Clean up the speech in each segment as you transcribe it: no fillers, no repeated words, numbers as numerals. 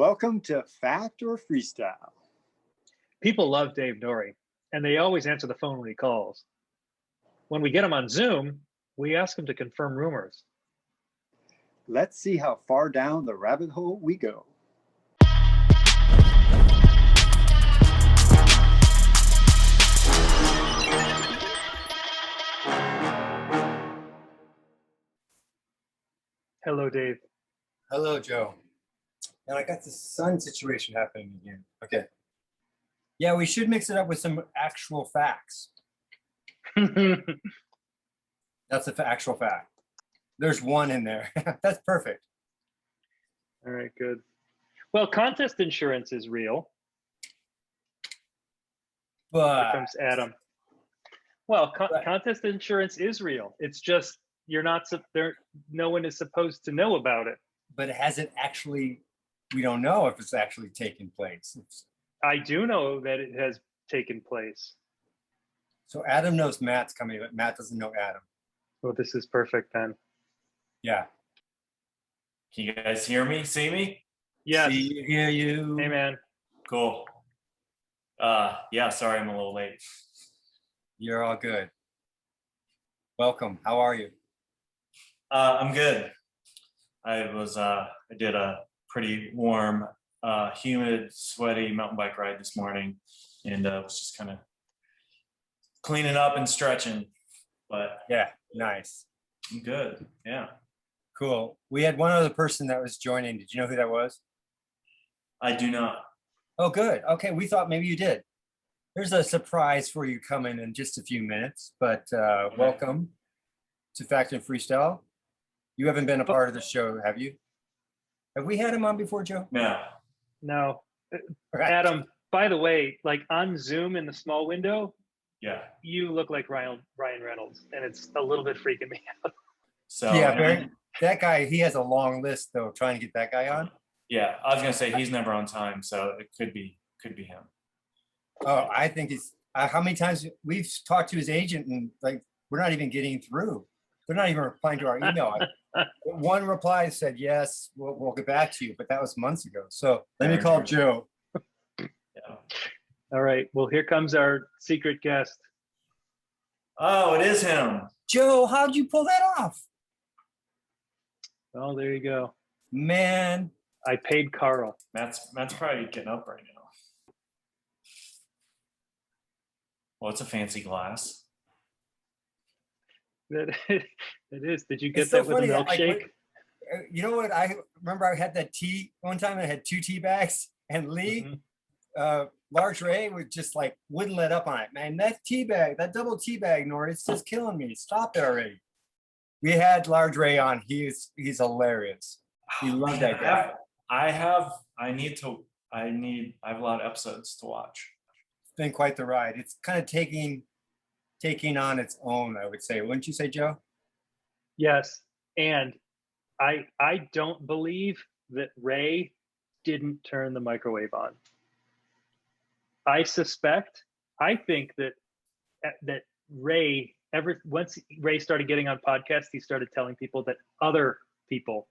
Welcome to Fact or Freestyle. People love Dave Nourie, and they always answer the phone when he calls. When we get him on Zoom, we ask him to confirm rumors. Let's see how far down the rabbit hole we go. Hello, Dave. Hello, Joe. And I got this sun situation happening again. Okay. Yeah, we should mix it up with some actual facts. That's an actual fact. There's one in there. That's perfect. All right, good. Well, contest insurance is real. But Here comes Adam. Well, contest insurance is real. It's just you're not there. No one is supposed to know about it. But it hasn't actually. We don't know if it's actually taken place. I do know that it has taken place. So Adam knows Matt's coming, but Matt doesn't know Adam. Well, this is perfect then. Yeah. Can you guys hear me? See me? Yes. See you, hear you. Hey, man. Cool. Yeah, sorry I'm a little late. You're all good. Welcome. How are you? I'm good. I did a pretty warm, humid, sweaty mountain bike ride this morning, and was just kind of cleaning up and stretching. But Yeah, nice. I'm good. Yeah. Cool. We had one other person that was joining. Did you know who that was? I do not. Oh, good. Okay, we thought maybe you did. There's a surprise for you coming in just a few minutes, but welcome to Fact and Freestyle. You haven't been a part of the show, have you? Have we had him on before, Joe? No. Right. Adam, by the way, like on Zoom in the small window, Yeah. you look like Ryan Reynolds, and it's a little bit freaking me out. So Yeah, Barry, that guy, he has a long list though, trying to get that guy on. yeah, I was gonna say he's never on time, so it could be him. Oh, I think he's, how many times we've talked to his agent and like, we're not even getting through. They're not even replying to our email. One reply said, yes, we'll get back to you, but that was months ago. So let me call Joe. Yeah. All right. Well, here comes our secret guest. Oh, it is him. Joe, how'd you pull that off? Oh, there you go. Man. I paid Carl. Matt's probably getting up right now. Well, it's a fancy glass. It is. Did you get It's so that with funny, a like, milkshake? You know what? I remember I had that tea one time. I had 2 tea bags, and Lee, Large Ray would just like wouldn't let up on it. Man, that tea bag, that double tea bag, Nori, it's just killing me. Stop it already. We had Large Ray on. He's hilarious. We love that guy. I have a lot of episodes to watch. It's been quite the ride. It's kind of taking on its own, I would say. Wouldn't you say, Joe? Yes. And I don't believe that Ray didn't turn the microwave on. I think that Ray, once Ray started getting on podcasts, he started telling people that other people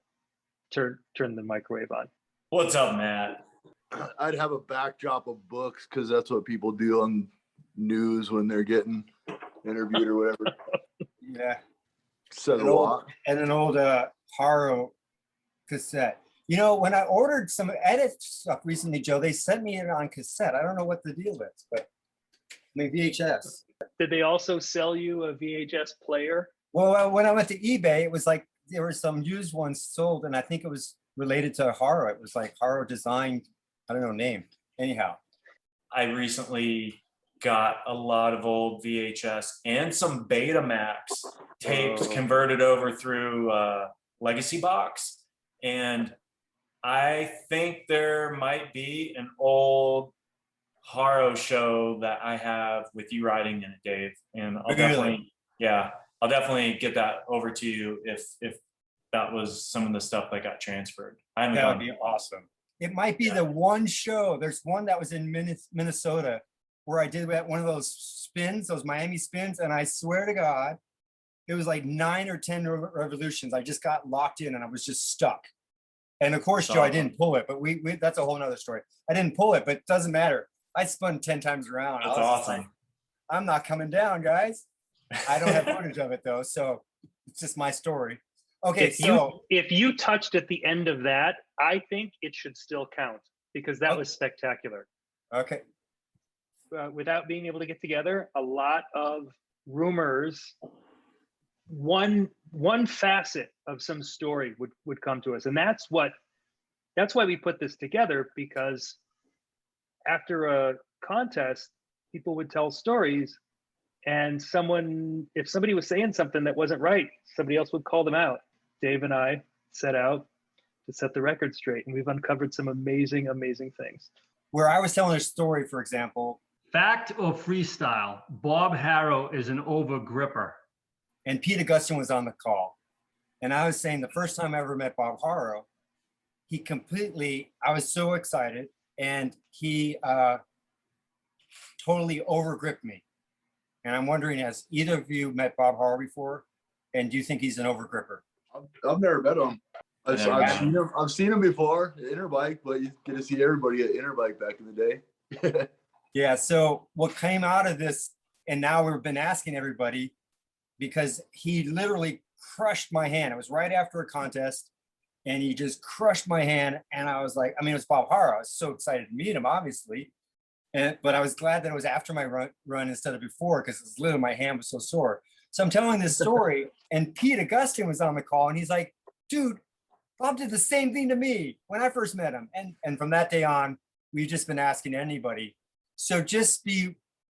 turn the microwave on. What's up, Matt? I'd have a backdrop of books because that's what people do on news when they're getting interviewed or whatever. Yeah. Said a lot. And an old Haro cassette. You know, when I ordered some edit stuff recently, Joe, they sent me it on cassette. I don't know what the deal is, but I mean VHS. Did they also sell you a VHS player? Well, when I went to eBay, it was like there were some used ones sold, and I think it was related to Haro. It was like Haro designed, I don't know, name. Anyhow. I recently got a lot of old VHS and some Betamax tapes converted over through Legacy Box. And I think there might be an old Haro show that I have with you riding in it, Dave. And I'll definitely get that over to you if that was some of the stuff that got transferred. That would be awesome. It might be the one show. There's one that was in Minnesota where I did one of those spins, those Miami spins, and I swear to God, it was like 9 or 10 revolutions. I just got locked in and I was just stuck. And of course, Joe, I didn't pull it, but we that's a whole nother story. I didn't pull it, but it doesn't matter. I spun 10 times around. That's I was just awesome. like, I'm not coming down, guys. I don't have footage of it though, so it's just my story. Okay, if you touched at the end of that, I think it should still count because that was spectacular. Okay. Without being able to get together, a lot of rumors, one facet of some story would come to us, and that's why we put this together, because after a contest, people would tell stories, and if somebody was saying something that wasn't right, somebody else would call them out. Dave and I set out to set the record straight, and we've uncovered some amazing, amazing things. Where I was telling a story, for example. Fact or freestyle, Bob Harrow is an over gripper. And Pete Augustine was on the call. And I was saying the first time I ever met Bob Harrow, I was so excited, and he totally overgripped me. And I'm wondering, has either of you met Bob Harrow before? And do you think he's an overgripper? I've never met him. I've seen him before at Interbike, but you get to see everybody at Interbike back in the day. Yeah, so what came out of this, and now we've been asking everybody, because he literally crushed my hand. It was right after a contest, and he just crushed my hand. And I was like, I mean, it was Bob Harrow. I was so excited to meet him, obviously. But I was glad that it was after my run instead of before, because literally my hand was so sore. So I'm telling this story, and Pete Augustine was on the call, and he's like, dude, Bob did the same thing to me when I first met him. And from that day on, we've just been asking anybody. So just be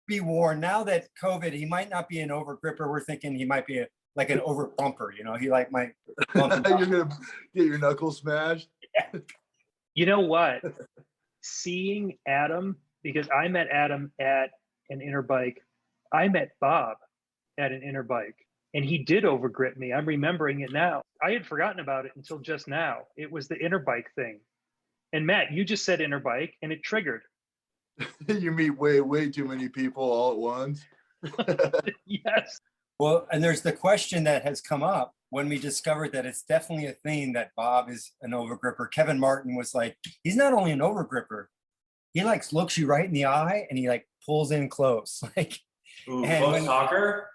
warned, now that COVID, he might not be an over gripper. We're thinking he might be like an over bumper, you know, he like might bump. You're gonna get your knuckles smashed. Yeah. You know what? Seeing Adam, because I met Adam at an Interbike. I met Bob at an Interbike, and he did overgrip me. I'm remembering it now. I had forgotten about it until just now. It was the Interbike thing. And Matt, you just said Interbike, and it triggered. You meet way too many people all at once. Yes. Well, and there's the question that has come up when we discovered that it's definitely a thing that Bob is an overgripper. Kevin Martin was like, he's not only an overgripper, he like looks you right in the eye and he like pulls in close. Like, close talker?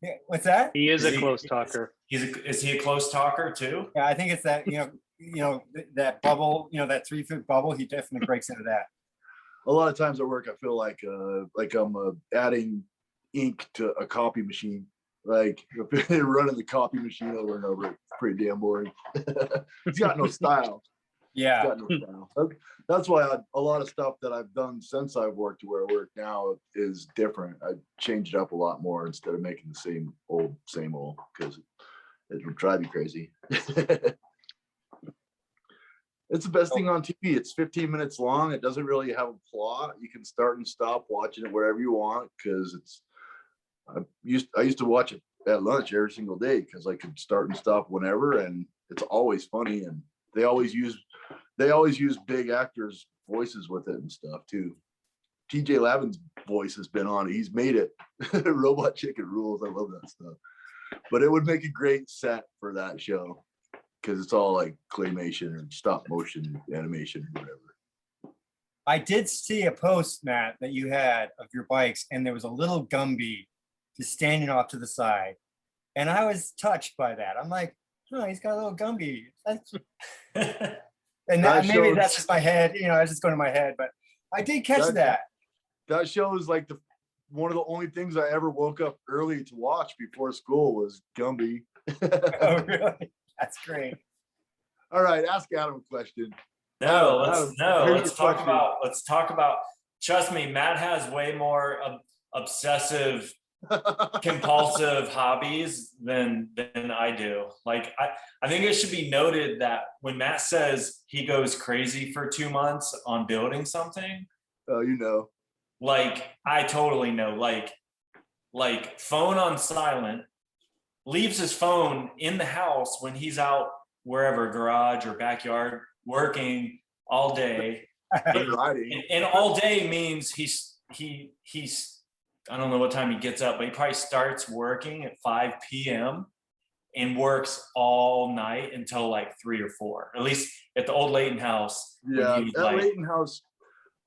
Yeah, what's that? He is a close talker. Is he a close talker too? Yeah, I think it's that, that bubble, that 3-foot bubble, he definitely breaks into that. A lot of times at work, I feel like I'm adding ink to a copy machine. Like running the copy machine over and over, it's pretty damn boring. He's got no style. Yeah. He's got no style. That's why a lot of stuff that I've done since I've worked to where I work now is different. I changed it up a lot more instead of making the same old, because it would drive you crazy. It's the best thing on TV. It's 15 minutes long. It doesn't really have a plot. You can start and stop watching it wherever you want, because I used to watch it at lunch every single day because I could start and stop whenever, and it's always funny, and they always use big actors' voices with it and stuff too. TJ Lavin's voice has been on it. He's made it. Robot Chicken rules. I love that stuff. But it would make a great set for that show, because it's all like claymation or stop motion animation or whatever. I did see a post, Matt, that you had of your bikes, and there was a little Gumby just standing off to the side. And I was touched by that. I'm like, oh, he's got a little Gumby. And maybe that's just my head, I was just going to my head, but I did catch that. That show is like one of the only things I ever woke up early to watch before school was Gumby. Oh, really? That's great. All right, ask Adam a question. Let's talk about. Trust me, Matt has way more obsessive, compulsive hobbies than I do. Like, I think it should be noted that when Matt says he goes crazy for 2 months on building something, like I totally know. Like phone on silent, leaves his phone in the house when he's out wherever, garage or backyard, working all day. and all day means he's I don't know what time he gets up, but he probably starts working at 5 p.m. and works all night until like 3 or 4. At least at the old Leighton house. when Yeah, he was, that like, Leighton house,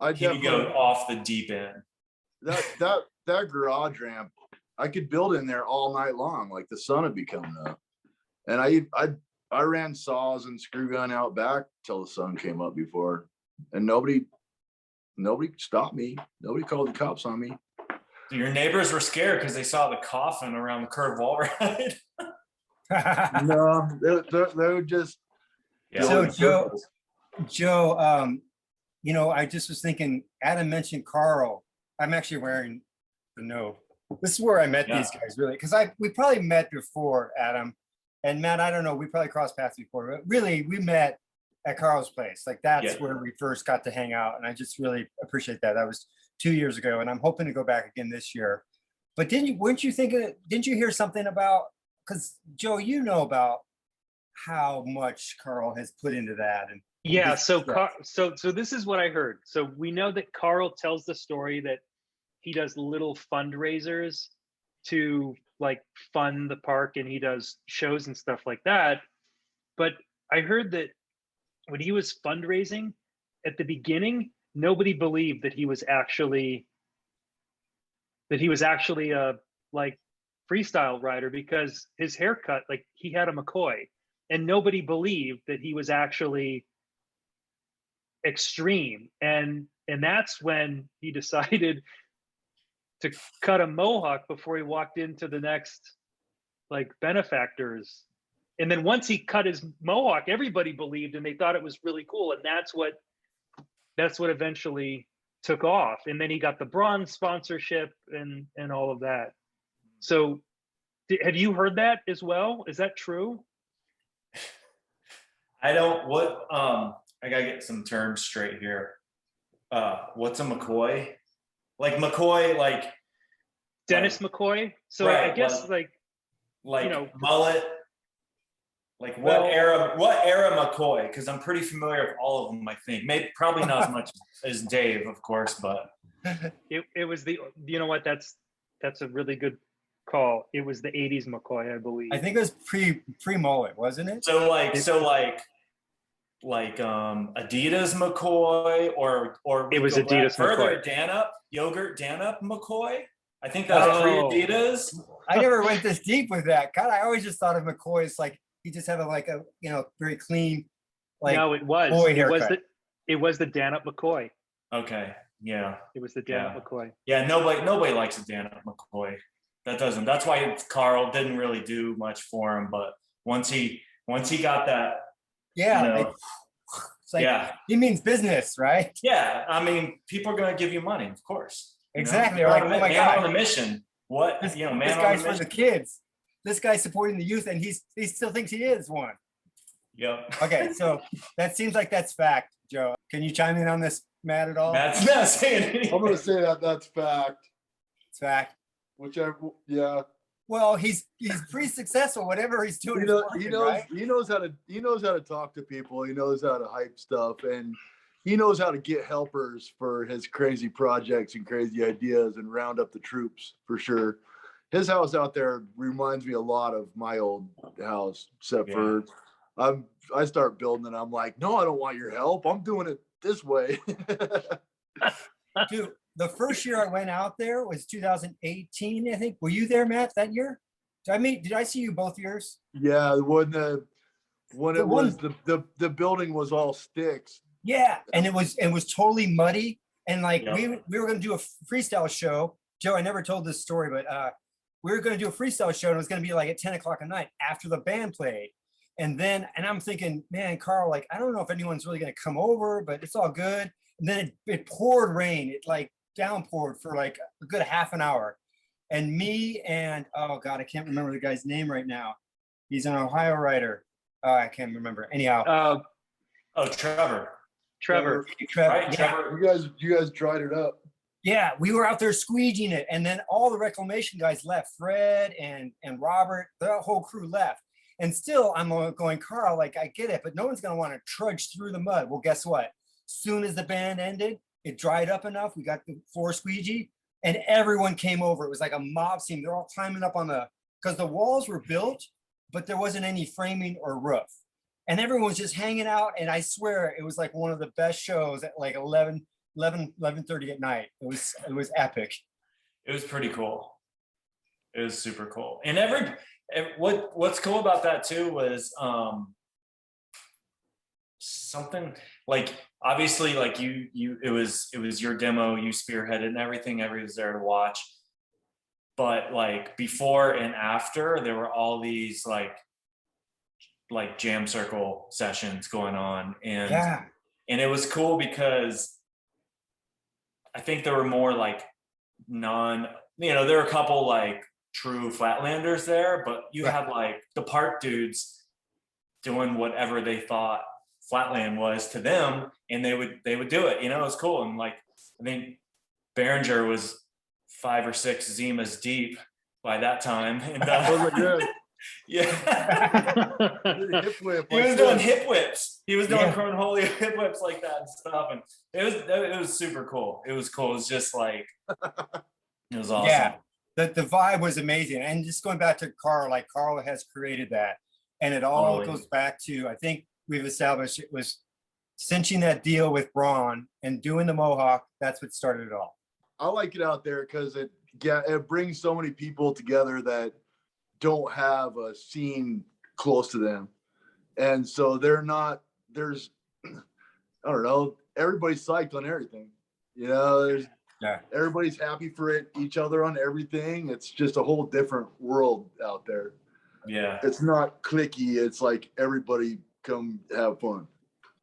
I he would definitely, go off the deep end. that garage ramp, I could build in there all night long, like the sun would be coming up. And I ran saws and screw gun out back till the sun came up before, and nobody stopped me. Nobody called the cops on me. Your neighbors were scared because they saw the coffin around the curved wall ride. No, they would just. Yeah. So go in circles. Joe, you know, I just was thinking, Adam mentioned Carl. I'm actually wearing the no. This is where I met these guys, really, because we probably met before, Adam. And Matt, I don't know, we probably crossed paths before, but really we met at Carl's place. Like that's where we first got to hang out. And I just really appreciate that. That was 2 years ago, and I'm hoping to go back again this year. But didn't you hear something about, because Joe, you know about how much Carl has put into that. And yeah, so this is what I heard. So we know that Carl tells the story that he does little fundraisers to like fund the park, and he does shows and stuff like that. But I heard that when he was fundraising at the beginning, nobody believed that he was actually a like freestyle rider, because his haircut, like he had a McCoy, and nobody believed that he was actually extreme. And that's when he decided to cut a mohawk before he walked into the next like benefactors. And then once he cut his mohawk, everybody believed, and they thought it was really cool. And that's what eventually took off. And then he got the bronze sponsorship and all of that. So have you heard that as well? Is that true? I gotta get some terms straight here. What's a McCoy? Like McCoy, like Dennis McCoy. So right, I guess like you know, mullet. Like what era McCoy? Because I'm pretty familiar with all of them, I think. Maybe probably not as much as Dave, of course, but it was the, you know what, that's a really good call. It was the 80s McCoy, I believe. I think it was pre-mullet, wasn't it? So Adidas McCoy, or it was Adidas further McCoy. Yogurt Danup McCoy. I think that's pre-Adidas. I never went this deep with that. God, I always just thought of McCoy as like he just had like a very clean, like no, it was boy haircut. It was the Danup McCoy. Okay, yeah. It was the Danup McCoy. Yeah, nobody likes a Danup McCoy. That's why Carl didn't really do much for him. But once he got that, it's like he means business, right? Yeah, I mean, people are gonna give you money, of course. Exactly. They're like, oh my God, on a mission. What this man guy's for the kids. This guy's supporting the youth, and he still thinks he is one. Yep. Okay, so that seems like that's fact, Joe. Can you chime in on this, Matt, at all? Matt's not saying anything. I'm gonna say that's fact. It's fact. Yeah. Well, he's pretty successful. Whatever he's doing, he knows how to talk to people. He knows how to hype stuff, and he knows how to get helpers for his crazy projects and crazy ideas and round up the troops for sure. His house out there reminds me a lot of my old house, except for I start building and I'm like, no, I don't want your help. I'm doing it this way. Dude, the first year I went out there was 2018, I think. Were you there, Matt, that year? Did I see you both years? Yeah, when the building was all sticks. Yeah, and it was totally muddy, and like we were going to do a freestyle show. Joe, I never told this story, but we were going to do a freestyle show, and it was going to be like at 10 o'clock at night after the band played. And I'm thinking, man, Carl, like I don't know if anyone's really going to come over, but it's all good. And then it poured rain. It like downpoured for like a good half an hour. And me and, oh God, I can't remember the guy's name right now. He's an Ohio writer. I can't remember. Anyhow. Trevor. Right, yeah. Trevor. You guys dried it up. Yeah, we were out there squeegeeing it. And then all the reclamation guys left. Fred and Robert, the whole crew left. And still I'm going, Carl, like I get it, but no one's going to want to trudge through the mud. Well, guess what? Soon as the band ended, it dried up enough. We got the floor squeegee and everyone came over. It was like a mob scene. They're all climbing up because the walls were built but there wasn't any framing or roof. And everyone was just hanging out. And I swear it was like one of the best shows at like 11:30 at night. It was epic. It was pretty cool. It was super cool. And what's cool about that too was something like, obviously, like it was your demo, you spearheaded and everything, everyone was there to watch. But like before and after, there were all these like jam circle sessions going on, and it was cool because I think there were more like there were a couple like true Flatlanders there, but you had like the park dudes doing whatever they thought Flatland was to them, and they would do it. It was cool. And like, I think Beringer was 5 or 6 Zimas deep by that time, and Hip whip, he was doing hip whips. He was doing cornholio hip whips like that and stuff, and it was super cool. It was cool. It was just like, it was awesome. Yeah, the vibe was amazing. And just going back to Carl, like Carl has created that, and it all goes back to, I think we've established it was cinching that deal with Braun and doing the Mohawk. That's what started it all. I like it out there because it brings so many people together that don't have a scene close to them. And so I don't know, everybody's psyched on everything. Everybody's happy for each other on everything. It's just a whole different world out there. Yeah. It's not cliquey. It's like everybody come have fun.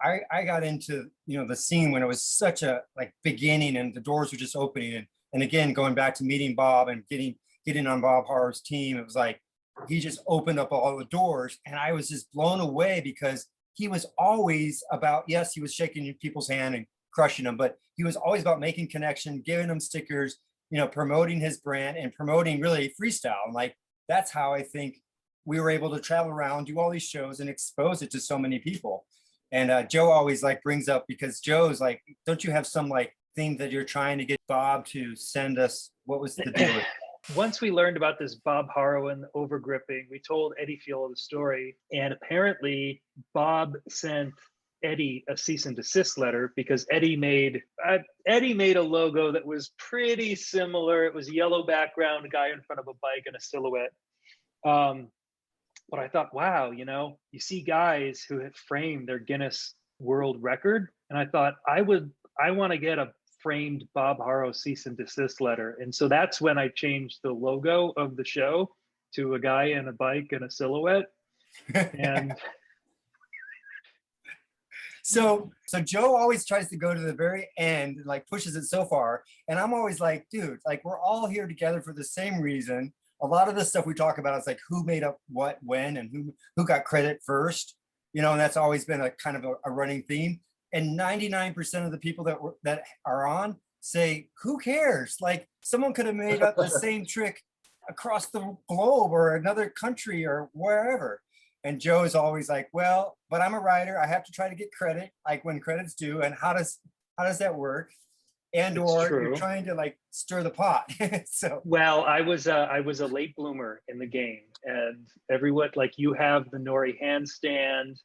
I got into, the scene when it was such a like beginning and the doors were just opening. And again, going back to meeting Bob and getting on Bob Harrow's team, it was like, he just opened up all the doors, and I was just blown away because he was always about, yes, he was shaking people's hand and crushing them, but he was always about making connection, giving them stickers, promoting his brand and promoting really freestyle. And like, that's how I think we were able to travel around, do all these shows and expose it to so many people. And Joe always like brings up, because Joe's like, don't you have some like thing that you're trying to get Bob to send us? What was the deal with? Once we learned about this Bob Harrow and overgripping, we told Eddie Fuel the story, and apparently Bob sent Eddie a cease and desist letter because Eddie made a logo that was pretty similar. It was a yellow background, a guy in front of a bike and a silhouette. But I thought, wow, you see guys who have framed their Guinness World Record, and I thought I want to get a framed Bob Harrow cease and desist letter. And so that's when I changed the logo of the show to a guy in a bike and a silhouette. And so Joe always tries to go to the very end and like pushes it so far. And I'm always like, dude, like we're all here together for the same reason. A lot of the stuff we talk about is like who made up what, when, and who got credit first, and that's always been a kind of a running theme. And 99% of the people that are on say, who cares? Like someone could have made up the same trick across the globe or another country or wherever. And Joe is always like, well, but I'm a writer. I have to try to get credit, like when credit's due. And how does that work? And or you're trying to like stir the pot. So well, I was a late bloomer in the game, and everyone, like, you have the Nori Handstand.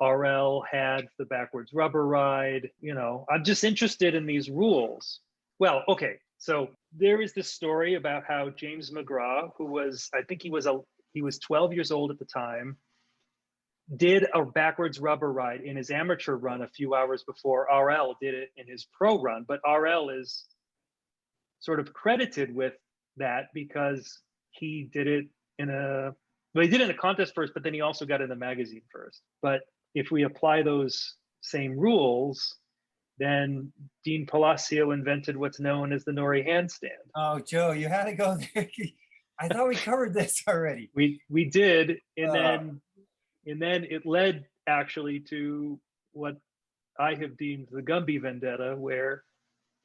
RL had the backwards rubber ride. I'm just interested in these rules. Well, okay, so there is this story about how James McGraw, who was, I think he was 12 years old at the time, did a backwards rubber ride in his amateur run a few hours before RL did it in his pro run. But RL is sort of credited with that because he did it he did it in a contest first, but then he also got in the magazine first. But if we apply those same rules, then Dean Palacio invented what's known as the Nori Handstand. Oh, Joe, you had to go there. I thought we covered this already. We did, and then it led actually to what I have deemed the Gumby vendetta, where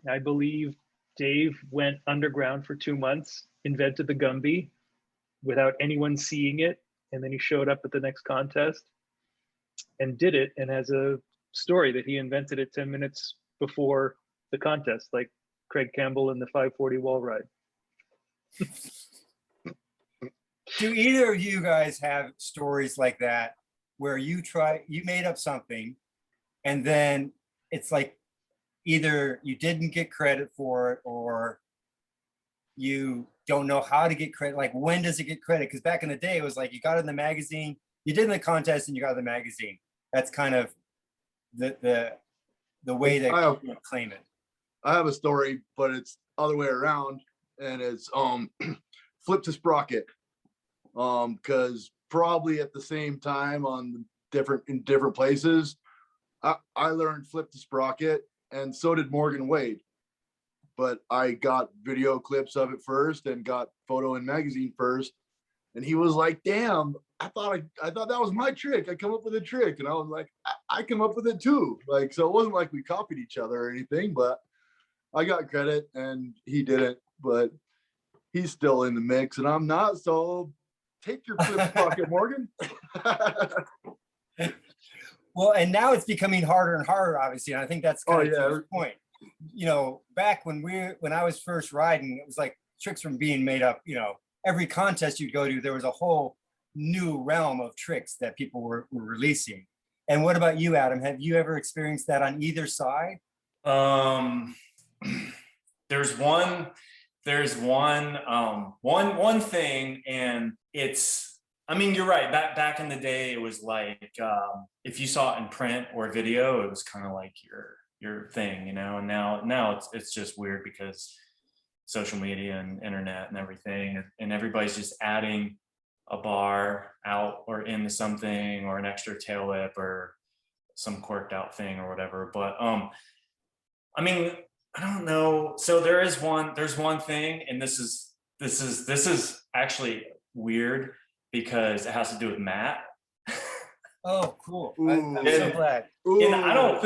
I believe Dave went underground for 2 months, invented the Gumby without anyone seeing it, and then he showed up at the next contest and did it, and has a story that he invented it 10 minutes before the contest, like Craig Campbell in the 540 wall ride. Do either of you guys have stories like that where you made up something and then it's like either you didn't get credit for it or you don't know how to get credit? Like, when does it get credit? Because back in the day, it was like you got in the magazine, you did in the contest and you got in the magazine. That's kind of the way that you claim it. I have a story, but it's other way around, and it's flip to sprocket. Because probably at the same time in different places, I learned flip to sprocket, and so did Morgan Wade. But I got video clips of it first and got photo and magazine first. And he was like, damn, I thought that was my trick. I come up with a trick. And I was like, I come up with it too. Like, so it wasn't like we copied each other or anything, but I got credit and he didn't, but he's still in the mix and I'm not. So take your flip sprocket, Morgan. Well, and now it's becoming harder and harder, obviously. And I think that's kind of the point. You know, back when I was first riding, it was like tricks from being made up. You know, every contest you'd go to, there was a whole new realm of tricks that people were releasing. And what about you, Adam? Have you ever experienced that on either side? There's one thing, and it's, I mean, you're right. Back in the day, it was like if you saw it in print or video, it was kind of like your thing, you know. And now it's just weird because social media and internet and everything, and everybody's just adding a bar out or into something, or an extra tail whip or some quirked out thing or whatever. But I mean, I don't know. So there's one thing, and this is actually weird because it has to do with Matt. Oh, cool. I'm so glad. And I don't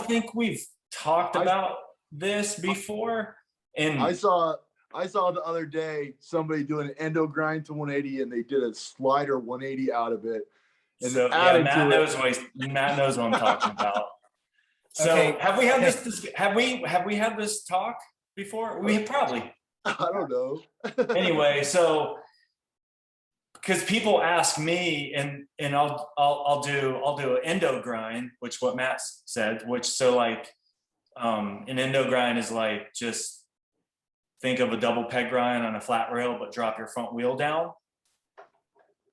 think we've talked about this before. And I saw the other day somebody doing an endo grind to 180, and they did a slider 180 out of it. And so yeah, Matt knows what I'm talking about. So okay. Have we had this? Have we had this talk before? We probably. I don't know. Anyway, so because people ask me, and I'll do an endo grind, which what Matt said, which so like an endo grind is like, just think of a double peg grind on a flat rail, but drop your front wheel down.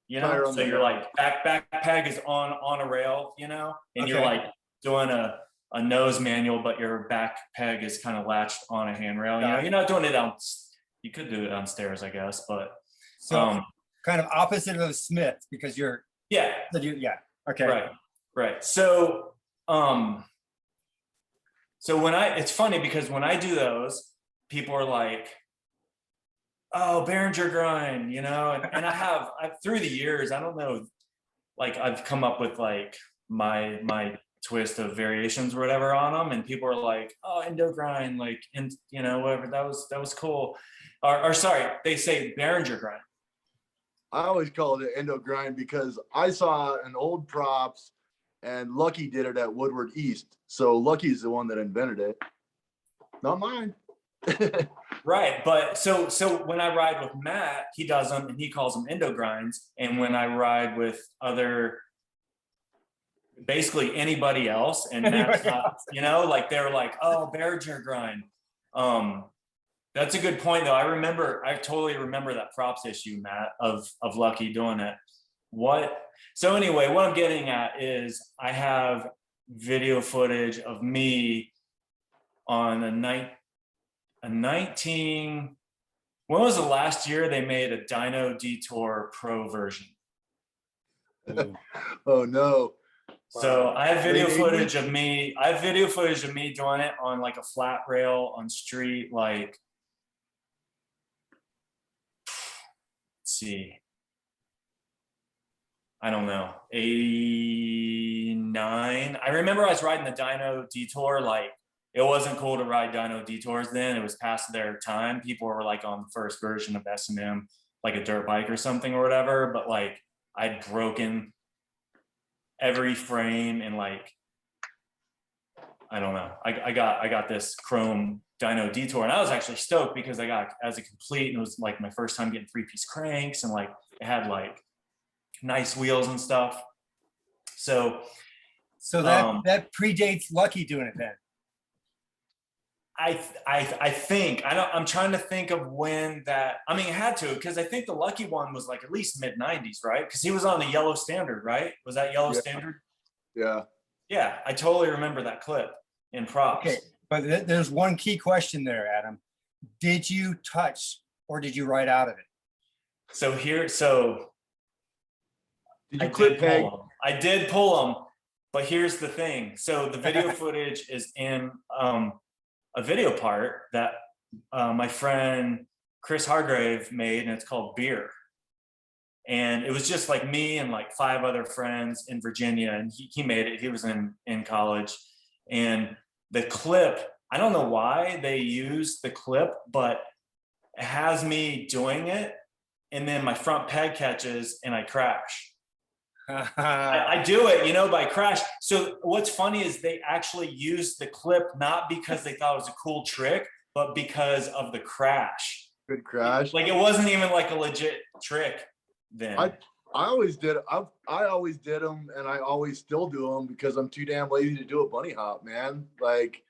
You know, so you're like back peg is on a rail, you know, and you're like doing a nose manual, but your back peg is kind of latched on a handrail. You know, you're not doing it down. You could do it downstairs, I guess, but so kind of opposite of Smith, because you're okay, right. So it's funny because when I do those, people are like, oh, Beringer grind, you know, and I've through the years, I don't know, like I've come up with like my twist of variations or whatever on them, and people are like, oh, endo grind, like, and you know, whatever, that was cool, or sorry, they say Beringer grind. I always called it endo grind because I saw an old props and Lucky did it at Woodward East, so Lucky's the one that invented it, not mine. Right, but so when I ride with Matt, he does them and he calls them endo grinds, and when I ride with basically anybody else, and Matt's not, you know, like they're like, oh, Beringer grind. That's a good point though. I totally remember that props issue, Matt, of Lucky doing it. So anyway, what I'm getting at is I have video footage of me on when was the last year they made a Dyno Detour Pro version? Oh no. So I have video footage of me. Doing it on like a flat rail on street, like, let's see, I don't know, 89. I remember I was riding the Dyno Detour, like, it wasn't cool to ride Dyno Detours then. It was past their time. People were like on the first version of S&M, like a dirt bike or something or whatever. But like I'd broken every frame in like I don't know. I got this chrome dyno detour, and I was actually stoked because I got as a complete, and it was like my first time getting 3-piece cranks, and like it had like nice wheels and stuff. So that predates Lucky doing it then. I think I'm trying to think of when that. I mean, it had to, because I think the Lucky one was like at least mid-90s, right? Because he was on the Yellow Standard, right? Was that Yellow Standard? Yeah. Yeah, I totally remember that clip in props. Okay, but there's one key question there, Adam. Did you touch or did you write out of it? Did you clip peg? I did pull them, but here's the thing. So the video footage is in a video part that my friend Chris Hargrave made, and it's called Beer. And it was just like me and like 5 other friends in Virginia, and he made it. He was in college. And the clip, I don't know why they used the clip, but it has me doing it, and then my front peg catches and I crash. I do it, you know, by crash. So what's funny is they actually used the clip not because they thought it was a cool trick, but because of the crash. Good crash. Like it wasn't even like a legit trick then. I always did. I always did them, and I always still do them because I'm too damn lazy to do a bunny hop, man. Like,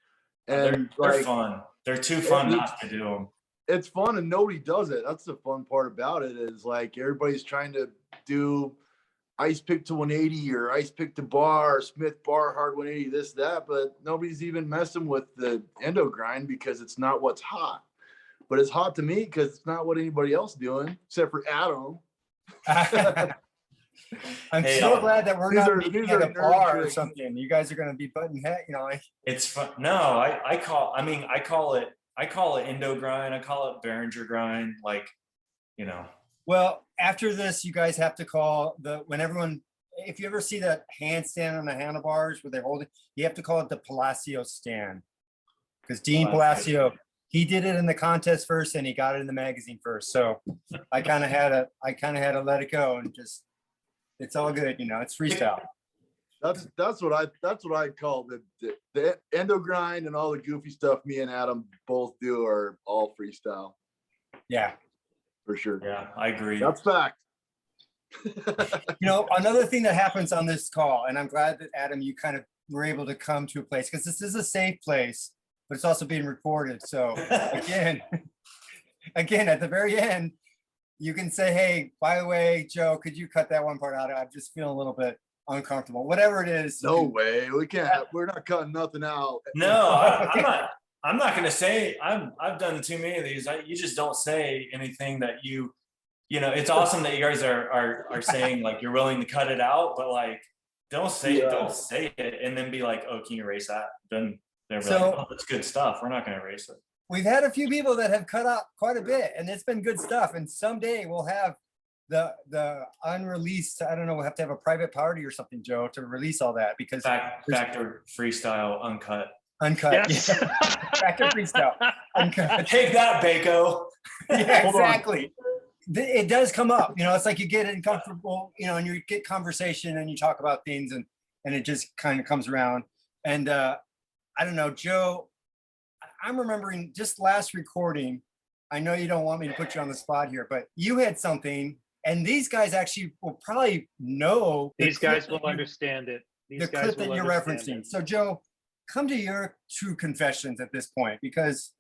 and they're fun. They're too fun not to do them. It's fun, and nobody does it. That's the fun part about it. Is like everybody's trying to do ice pick to 180 or ice pick to bar, or Smith bar hard 180, this, that, but nobody's even messing with the Endo Grind because it's not what's hot. But it's hot to me because it's not what anybody else doing except for Adam. I'm so glad that we're not meeting at a bar or something. You guys are going to be butting head, you know. It's fun. No, I call it Endo Grind. I call it Beringer Grind. Like, you know. Well, after this, you guys have to call if you ever see that handstand on the handlebars where they're holding, you have to call it the Palacio stand. Because Dean Palacio, he did it in the contest first and he got it in the magazine first. So I kind of had to let it go and just, it's all good, you know, it's freestyle. That's what I call the Endo Grind, and all the goofy stuff me and Adam both do are all freestyle. Yeah. For sure. Yeah, I agree. That's fact. You know, another thing that happens on this call, and I'm glad that Adam, you kind of were able to come to a place, because this is a safe place, but it's also being recorded. So again, at the very end, you can say, hey, by the way, Joe, could you cut that one part out? I'm just feeling a little bit uncomfortable. Whatever it is. No way. We can't. We're not cutting nothing out. No, I'm not going to say. I've done too many of these. You just don't say anything that you know. It's awesome that you guys are saying like you're willing to cut it out, but like don't say it and then be like, oh, can you erase that? Then they're like, oh, that's good stuff. We're not going to erase it. We've had a few people that have cut out quite a bit, and it's been good stuff. And someday we'll have the unreleased. I don't know. We'll have to have a private party or something, Joe, to release all that, because factOrFreestyleBMX uncut. Yes. factOrFreestyleBMX uncut. Take that, Bako. Yeah, exactly. It does come up, you know. It's like you get uncomfortable, you know, and you get conversation and you talk about things, and it just kind of comes around. And I don't know, Joe, I'm remembering just last recording. I know you don't want me to put you on the spot here, but you had something, and these guys actually will probably know. These guys will understand it. The clip that you're referencing. So Joe, come to your true confessions at this point, because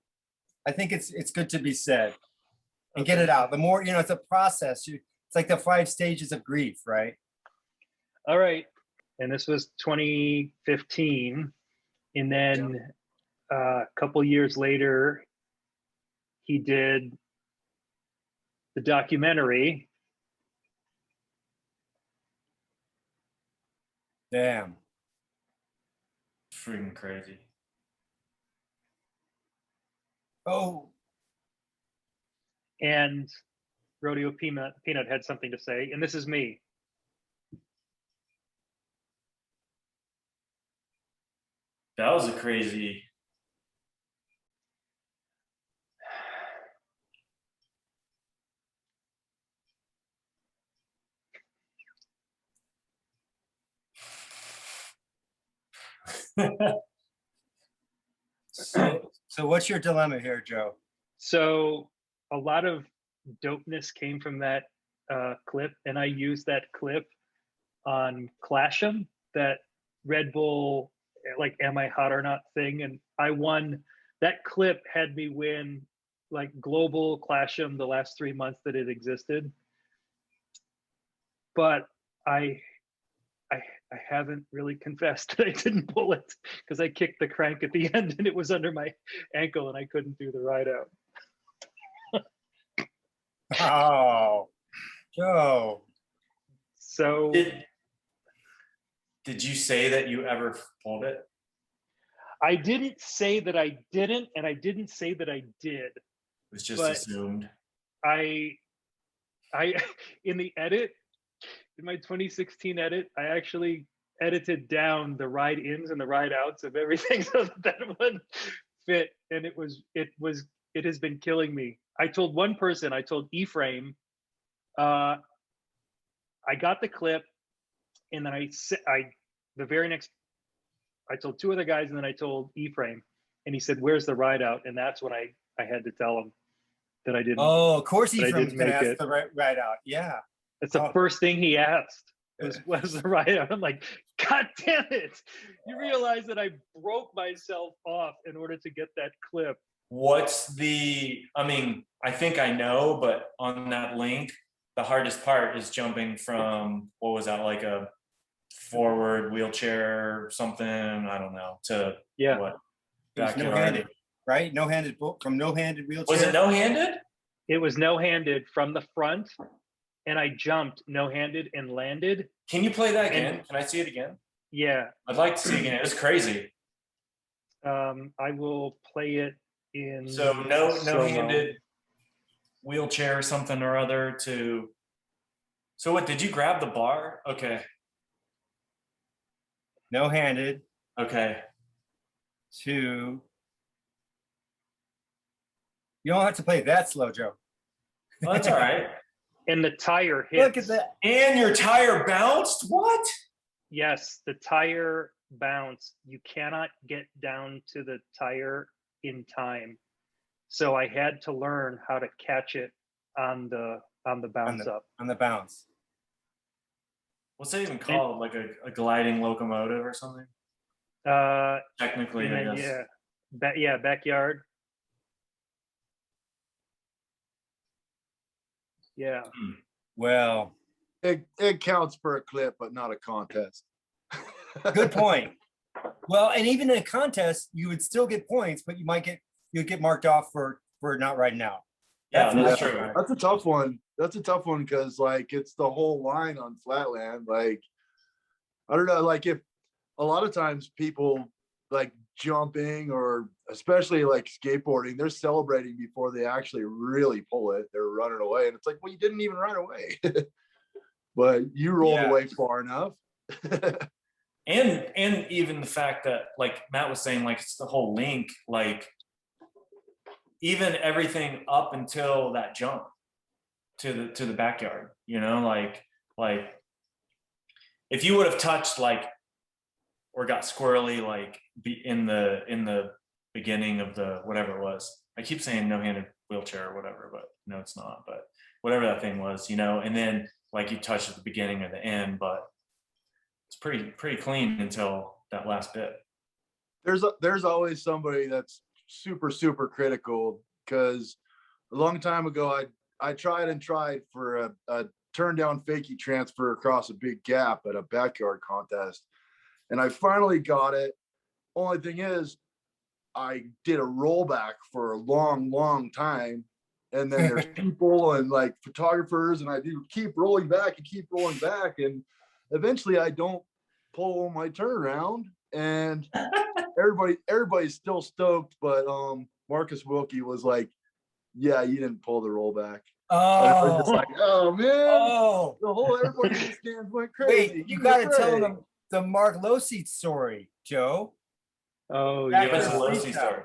I think it's good to be said and get it out. The more, you know, it's a process. It's like the 5 stages of grief, right? All right. And this was 2015. And then a couple years later, he did the documentary. Damn. Freaking crazy. Oh. And Rodeo Peanut had something to say, and this is me. That was a crazy. So what's your dilemma here, Joe? So a lot of dopeness came from that clip, and I used that clip on Clash'em, that Red Bull, like, am I hot or not thing, and I won. That clip had me win like global Clash'em the last 3 months that it existed. But I haven't really confessed that I didn't pull it, because I kicked the crank at the end and it was under my ankle and I couldn't do the ride out. Oh, Joe. So Did you say that you ever pulled it? I didn't say that I didn't, and I didn't say that I did. It was just But assumed. I in the edit, in my 2016 edit, I actually edited down the ride ins and the ride outs of everything so that one fit, and it has been killing me. I told one person, I told E-Frame, I got the clip, and then the very next, I told two other guys, and then I told E-Frame, and he said, "Where's the ride out?" And that's when I had to tell him that I didn't. Oh, of course that I Ephraim's didn't gonna make ask it. the ride out. Yeah. That's the first thing he asked was the ride out. I'm like, God damn it! You realize that I broke myself off in order to get that clip. I mean, I think I know, but on that link, the hardest part is jumping from, what was that, like a forward wheelchair or something, I don't know, to what? It was no-handed, right? No-handed, from no-handed wheelchair. Was it no-handed? It was no-handed from the front, and I jumped no-handed and landed. Can you play that again? Can I see it again? Yeah. I'd like to see it again. It was crazy. I will play it in. So no-handed wheelchair or something or other to. So what, did you grab the bar? Okay. No-handed. Okay. To. You don't have to play that slow, Joe. Well, that's all right. And the tire hit. Look at that. And your tire bounced? What? Yes, the tire bounced. You cannot get down to the tire in time. So I had to learn how to catch it on the bounce up. On the bounce. What's that even called? Like a gliding locomotive or something? Technically, I guess. Yeah, backyard. Yeah. Well, it counts for a clip, but not a contest. Good point. Well, and even in a contest, you would still get points, but you'd get marked off for not riding out. That's true. That's a tough one. That's a tough one because, like, it's the whole line on Flatland. Like, I don't know, like, if a lot of times people like jumping or especially like skateboarding, they're celebrating before they actually really pull it. They're running away, and it's like, well, you didn't even run away, but you rolled away far enough. And even the fact that, like Matt was saying, like, it's the whole link, like even everything up until that jump to the backyard, you know, like if you would have touched, like, or got squirrely, like, in the beginning of the whatever it was. I keep saying no-handed wheelchair or whatever, but no, it's not. But whatever that thing was, you know, and then like you touched at the beginning or the end, but it's pretty clean until that last bit. There's always somebody that's super critical, because a long time ago I tried for a turn down fakie transfer across a big gap at a backyard contest, and I finally got it. Only thing is, I did a rollback for a long time, and then there's people and like photographers, and I do keep rolling back, and eventually I don't pull my turnaround, and everybody's still stoked, but Markus Wilke was like, "Yeah, you didn't pull the rollback." Oh, and I was just like, "Oh man!" Oh, The whole everybody in the stands went crazy. wait, you got to tell them the Mark Losi story, Joe. Oh, Give us yeah. a Losi story.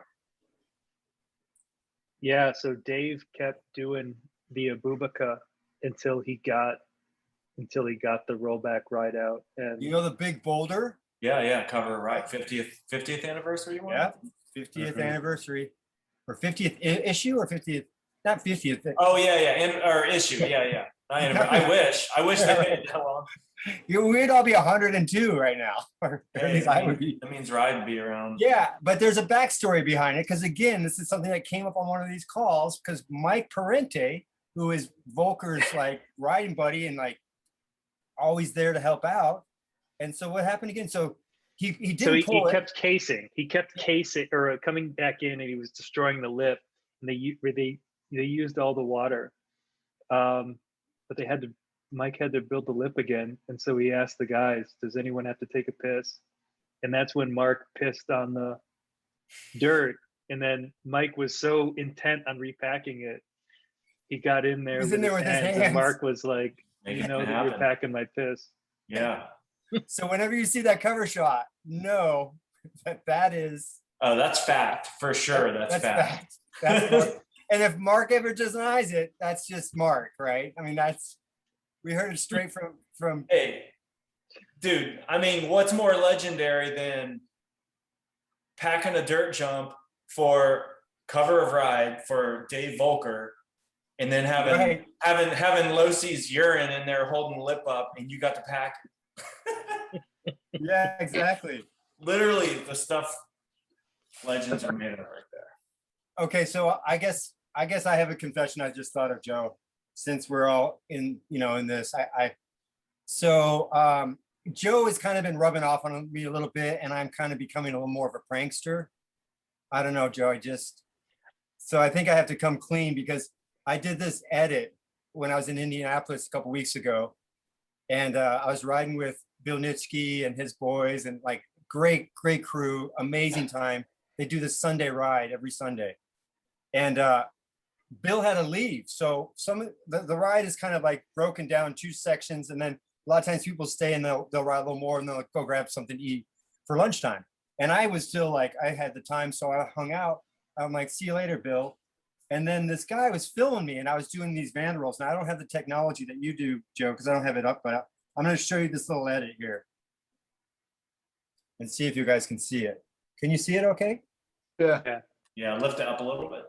Yeah, so Dave kept doing the Abubakar until he got the rollback ride out. And You know the big boulder? Yeah, cover right. 50th anniversary one? Yeah. 50th anniversary, or 50th issue, or 50th, not 50th. Oh yeah, and or issue, yeah. I wish they made it that long. We'd all be 102 right now, or at least I would be. That means Ride would be around. Yeah, but there's a backstory behind it, because again, this is something that came up on one of these calls, because Mike Parente, who is Volker's like riding buddy and like always there to help out. And so what happened again? So he didn't So he pull it. kept casing. He kept casing or coming back in, and he was destroying the lip. And they used all the water, but Mike had to build the lip again. And so he asked the guys, "Does anyone have to take a piss?" And that's when Mark pissed on the dirt. And then Mike was so intent on repacking it, he got in there, He's in there with his hands. and Mark was like, Make "You it know that happen. you're packing my piss." Yeah. So whenever you see that cover shot, know that is. Oh, that's fact for sure. That's fact. That's Mark. And if Mark ever denies it, that's just Mark, right? I mean, we heard it straight from. Hey, dude. I mean, what's more legendary than packing a dirt jump for cover of Ride for Dave Volker, and then having Losey's urine in there holding lip up, and you got to pack it. Yeah, exactly. Literally, the stuff legends are made of right there. Okay, so I guess I have a confession I just thought of, Joe, since we're all in this. Joe has kind of been rubbing off on me a little bit, and I'm kind of becoming a little more of a prankster. I don't know, Joe. So I think I have to come clean, because I did this edit when I was in Indianapolis a couple weeks ago, and I was riding with Bill Nitschke and his boys, and like great crew, amazing time. They do this Sunday ride every Sunday, and Bill had to leave, so the ride is kind of like broken down 2 sections, and then a lot of times people stay and they'll ride a little more, and they'll go grab something to eat for lunchtime. And I was still like, I had the time, so I hung out. I'm like, "See you later, Bill." And then this guy was filming me, and I was doing these van rolls. Now I don't have the technology that you do, Joe, because I don't have it up, but I'm going to show you this little edit here and see if you guys can see it. Can you see it okay? Yeah. Yeah, lift it up a little bit.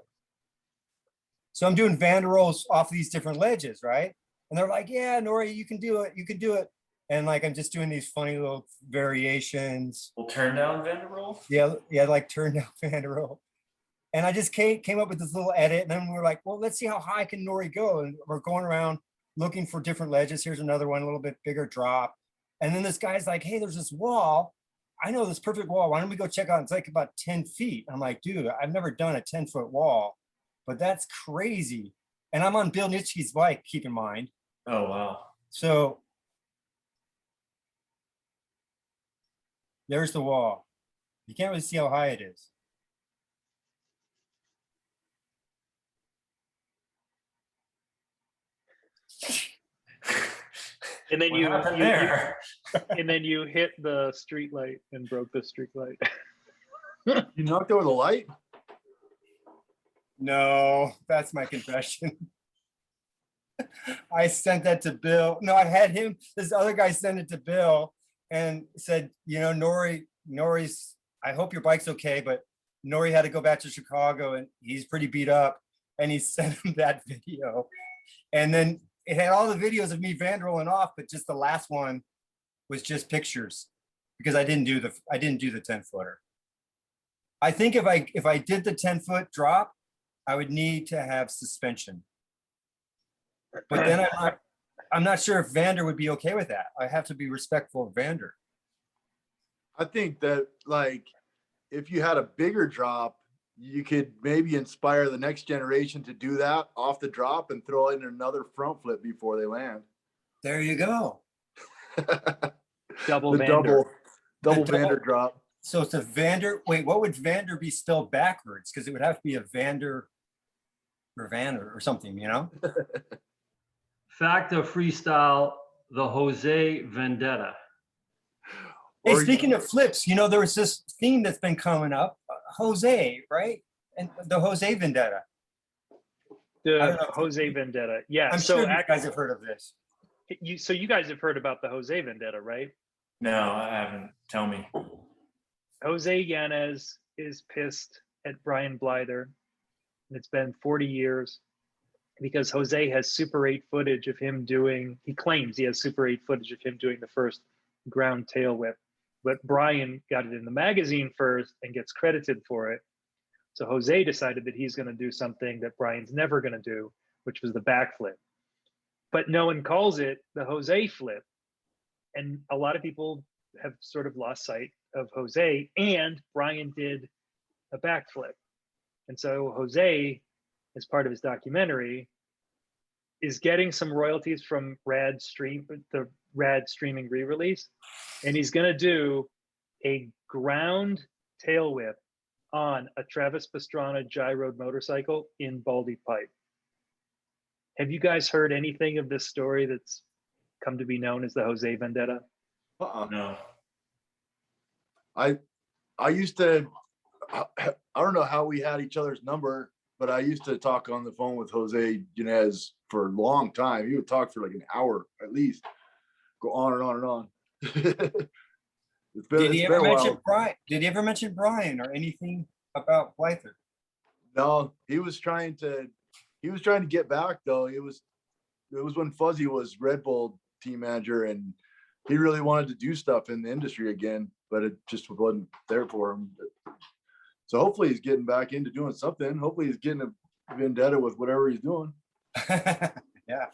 So I'm doing van rolls off these different ledges, right? And they're like, "Yeah, Nori, you can do it. You can do it." And like, I'm just doing these funny little variations. We'll turn down Vanderbilt. Yeah, like turn down van roll. And I just came up with this little edit, and then we were like, well, let's see how high can Nori go? And we're going around looking for different ledges. Here's another one, a little bit bigger drop. And then this guy's like, "Hey, there's this wall. I know this perfect wall. Why don't we go check out? It's like about 10 feet. I'm like, "Dude, I've never done a 10-foot wall, but that's crazy." And I'm on Bill Nitschke's bike, keep in mind. Oh, wow. So there's the wall. You can't really see how high it is. And then What happened there? and then you hit the street light and broke the street light. You knocked over the light? No, that's my confession. I sent that to Bill. No, I had him, this other guy send it to Bill and said, Nori's, I hope your bike's okay, but Nori had to go back to Chicago and he's pretty beat up. And he sent him that video. And then it had all the videos of me vandrolling off, but just the last one was just pictures, because I didn't do the 10-footer. I think if I did the 10-foot drop, I would need to have suspension. But then I'm not sure if Vander would be okay with that. I have to be respectful of Vander. I think that, like, if you had a bigger drop, you could maybe inspire the next generation to do that off the drop and throw in another front flip before they land. There you go. Double The Vander. double Vander drop. So it's a Vander. Wait, what would Vander be spelled backwards? Because it would have to be a Vander or something, you know? Factor Freestyle, the Jose Vendetta. Hey, Or- speaking of flips, there was this theme that's been coming up, Jose, right? And the Jose Vendetta. I don't The know. Jose Vendetta. Yeah. I'm so sure you guys have heard of this. you guys have heard about the Jose Vendetta, right? No, I haven't. Tell me. Jose Yanez is pissed at Brian Blyther, and it's been 40 years because Jose has Super 8 footage of him doing, he claims he has Super 8 footage of him doing the first ground tail whip, but Brian got it in the magazine first and gets credited for it. So Jose decided that he's going to do something that Brian's never going to do, which was the backflip. But no one calls it the Jose flip. And a lot of people have sort of lost sight of Jose, and Brian did a backflip. And so Jose, as part of his documentary, is getting some royalties from the Rad streaming re-release. And he's going to do a ground tail whip on a Travis Pastrana gyroed motorcycle in Baldy Pipe. Have you guys heard anything of this story that's come to be known as the Jose Vendetta? No. I used to, I don't know how we had each other's number, but I used to talk on the phone with Jose Yanez for a long time. He would talk for like an hour at least, go on and on and on. Did he ever mention Brian? Did he ever mention Brian or anything about Blyther? No, he was trying to get back though. It was when Fuzzy was Red Bull team manager, and he really wanted to do stuff in the industry again, but it just wasn't there for him. So hopefully he's getting back into doing something. Hopefully he's getting a vendetta with whatever he's doing. Yeah.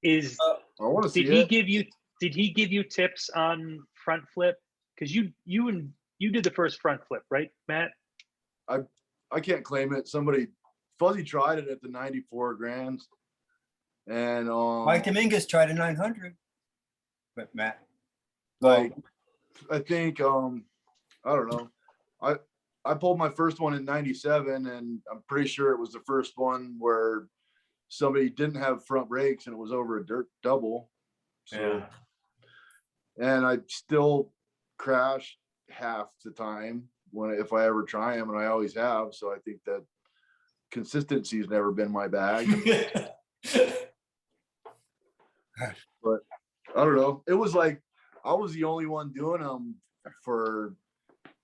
I want to see Did he give you tips on front flip? Because you did the first front flip, right, Matt? I can't claim it. Fuzzy tried it at the 94 Grands, and Mike Dominguez tried a 900, but Matt, I think I don't know. I pulled my first one in 97, and I'm pretty sure it was the first one where somebody didn't have front brakes and it was over a dirt double. So, and I still crash half the time if I ever try them, and I always have. So I think that consistency has never been my bag. But I don't know. It was like I was the only one doing them for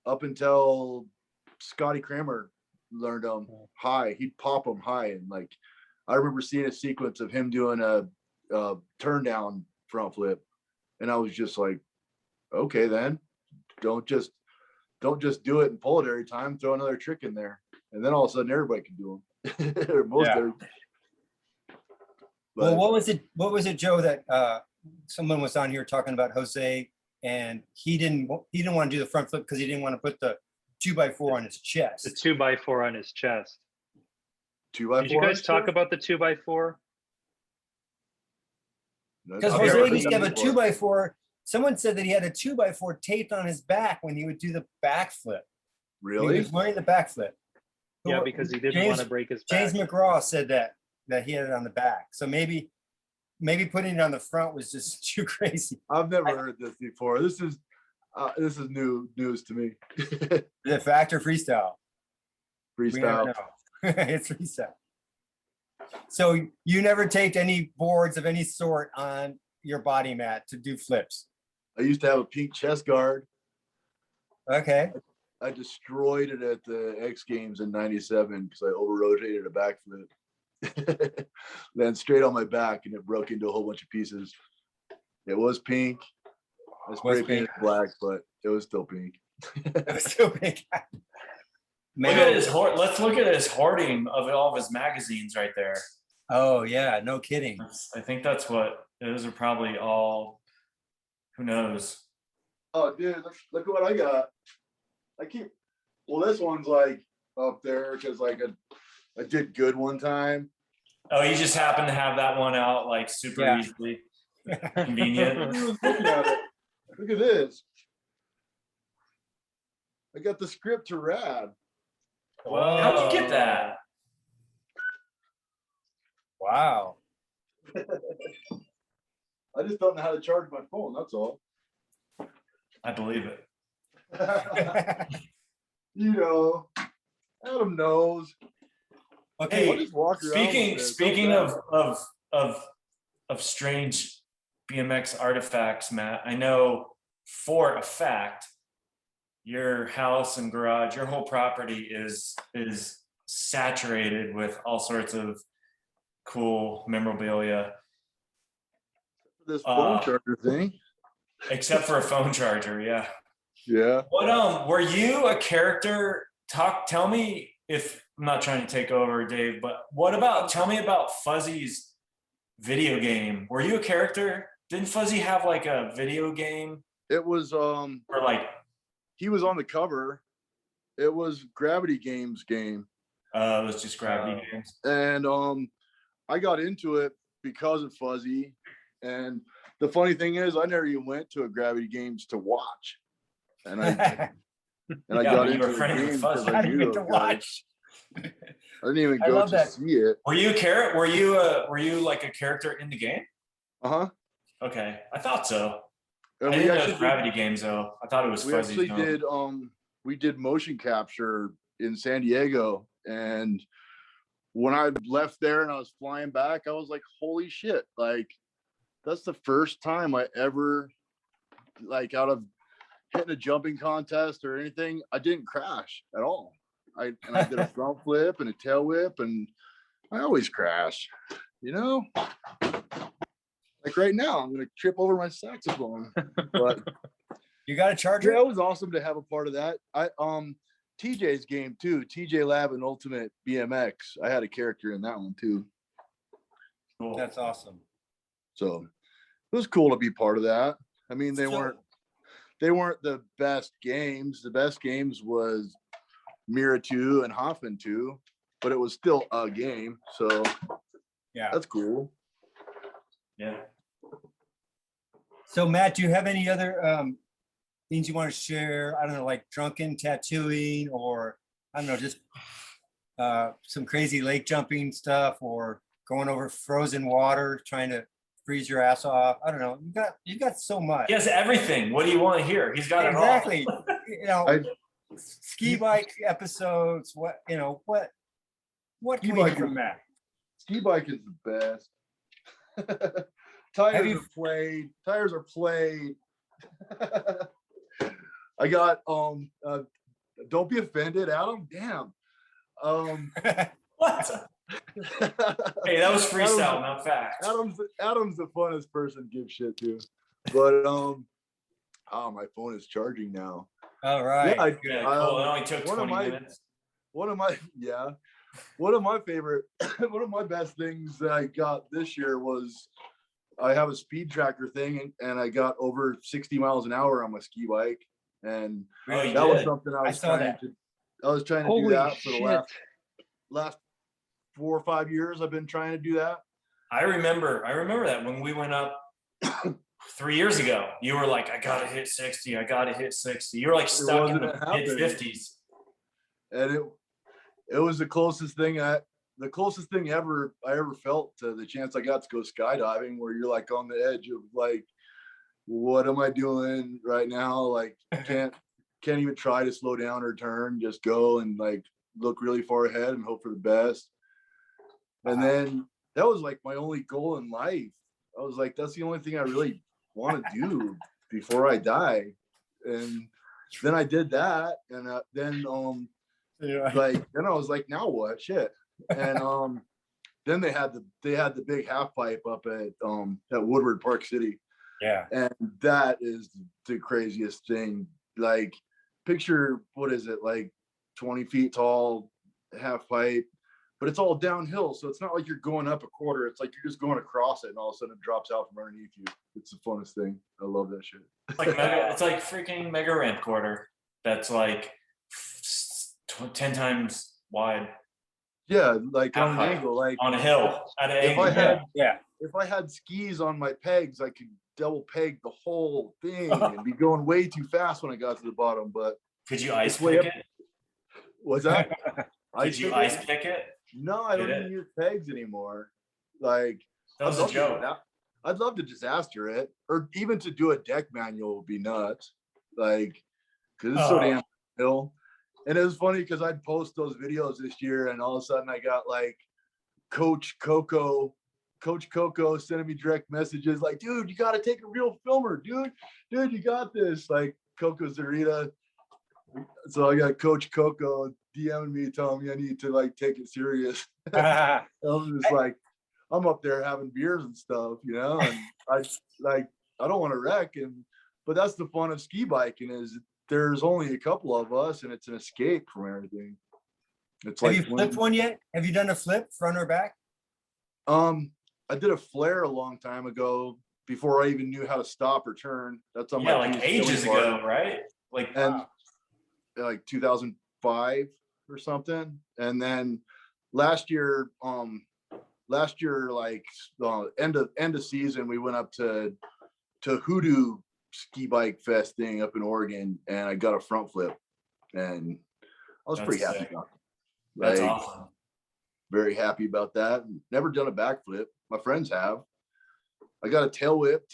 up until Scotty Kramer learned them high. He'd pop them high, and like I remember seeing a sequence of him doing a turn down front flip, and I was just like, okay, then don't just do it and pull it every time. Throw another trick in there, and then all of a sudden everybody can do them. Or most everybody. Well, what was it, Joe, that someone was on here talking about Jose, and he didn't want to do the front flip because he didn't want to put the 2x4 on his chest. The 2x4 on his chest. 2x4. Did you guys talk about the 2x4? Because Jose used to have a 2x4. Someone said that he had a 2x4 taped on his back when he would do the backflip. Really? He was wearing the backflip. Yeah, because he didn't want to break his back. James McGraw said that he had it on the back. So maybe putting it on the front was just too crazy. I've never heard this before. This is news to me. The factOrFreestyle. Freestyle. It's freestyle. So you never taped any boards of any sort on your body mat to do flips? I used to have a pink chest guard. Okay. I destroyed it at the X Games in 97 because I over-rotated a backflip. Then straight on my back, and it broke into a whole bunch of pieces. It was pink. I spray painted black, but it was still pink. It was still pink. Man. Let's look at his hoarding of all of his magazines right there. Oh yeah, no kidding. I think that's what those are probably all. Who knows? Oh, dude, look at what I got. This one's like up there because like I did good one time. Oh, you just happen to have that one out like super easily. Convenient. Look at this. I got the script to Rad. Whoa. How'd you get that? Wow. I just don't know how to charge my phone, that's all. I believe it. You know, Adam knows. Okay, speaking of strange BMX artifacts, Matt, I know for a fact your house and garage, your whole property is saturated with all sorts of cool memorabilia. This phone charger thing. Except for a phone charger, yeah. Yeah. What were you a character? Tell me, if I'm not trying to take over, Dave, but tell me about Fuzzy's video game. Were you a character? Didn't Fuzzy have like a video game? It was Or like he was on the cover. It was Gravity Games game. it was just Gravity Games. And I got into it because of Fuzzy. And the funny thing is, I never even went to a Gravity Games to watch. And I got into the game because I knew to watch. I didn't even go to see it. Were you like a character in the game? Uh-huh. Okay, I thought so. And I didn't know it was Gravity Games though. I thought it was Fuzzy. We actually we did motion capture in San Diego, and when I left there and I was flying back, I was like, holy shit, like that's the first time I ever, like, out of hitting a jumping contest or anything, I didn't crash at all. I did a front flip and a tail whip, and I always crash, you know? Like right now, I'm gonna trip over my saxophone. But You got a charger? yeah, it was awesome to have a part of that. TJ's game too, TJ Lab and Ultimate BMX. I had a character in that one too. Cool. That's awesome. So it was cool to be part of that. I mean, they weren't the best games. The best games was Mira 2 and Hoffman 2, but it was still a game. So Yeah. that's cool. Yeah. So Matt, do you have any other things you want to share? I don't know, like drunken tattooing, or I don't know, just some crazy lake jumping stuff, or going over frozen water, trying to freeze your ass off. I don't know. You got so much. He has everything. What do you want to hear? He's got Exactly. it all. You know, ski bike episodes. What can we hear from Matt? Ski bike is the best. Tires are played. I got don't be offended, Adam. Damn. What? Hey, that was freestyle, not fact. Adam's the funnest person to give shit to. But my phone is charging now. All right. Yeah, cool. It only took 20 minutes. One of my favorite, one of my best things that I got this year was I have a speed tracker thing, and I got over 60 miles an hour on my ski bike, and that was something I was trying to do that for the last 4 or 5 years. I've been trying to do that. I remember that when we went up 3 years ago, you were like, I gotta hit 60. I gotta hit 60. You were like stuck in the mid 50s. And it was the closest thing I ever felt to the chance I got to go skydiving, where you're like on the edge of like, what am I doing right now? Like, can't even try to slow down or turn, just go and like look really far ahead and hope for the best. And then that was like my only goal in life. I was like, that's the only thing I really want to do before I die. And then I did that, and then I was like, now what? Shit. And then they had the big half pipe up at Woodward Park City. Yeah. And that is the craziest thing. Like, picture, what is it, like 20 feet tall, half pipe, but it's all downhill. So it's not like you're going up a quarter. It's like you're just going across it, and all of a sudden it drops out from underneath you. It's the funnest thing. I love that shit. It's like freaking mega ramp quarter. That's like 10 times wide. Yeah, like on an angle, like on a hill at an angle. If I had skis on my pegs, I could double peg the whole thing and be going way too fast when I got to the bottom. But could you ice pick it? What's that? Did you ice pick it? No, I don't even use pegs anymore. Like, that was a joke. I'd love to disaster it, or even to do a deck manual would be nuts. Like, because it's so damn hill. And it was funny because I'd post those videos this year, and all of a sudden I got like Coach Coco sending me direct messages like, dude, you got to take a real filmer, dude, you got this. Like Coco Zarita, So I got Coach Coco DMing me, telling me I need to like take it serious. I'm just like, I'm up there having beers and stuff, you know, and I don't want to wreck. But that's the fun of ski biking, is there's only a couple of us and it's an escape from everything. It's Have like, you flipped one yet? Have you done a flip, front or back? I did a flare a long time ago before I even knew how to stop or turn. That's on Yeah, my like ages ago, right? Like, and like 2005 or something. And then last year, like end of season, we went up to Hoodoo ski bike fest thing up in Oregon, and I got a front flip, and I was That's pretty happy sick. about it. that's Like, awesome. very happy about that. Never done a backflip. My friends have. I got a tail whip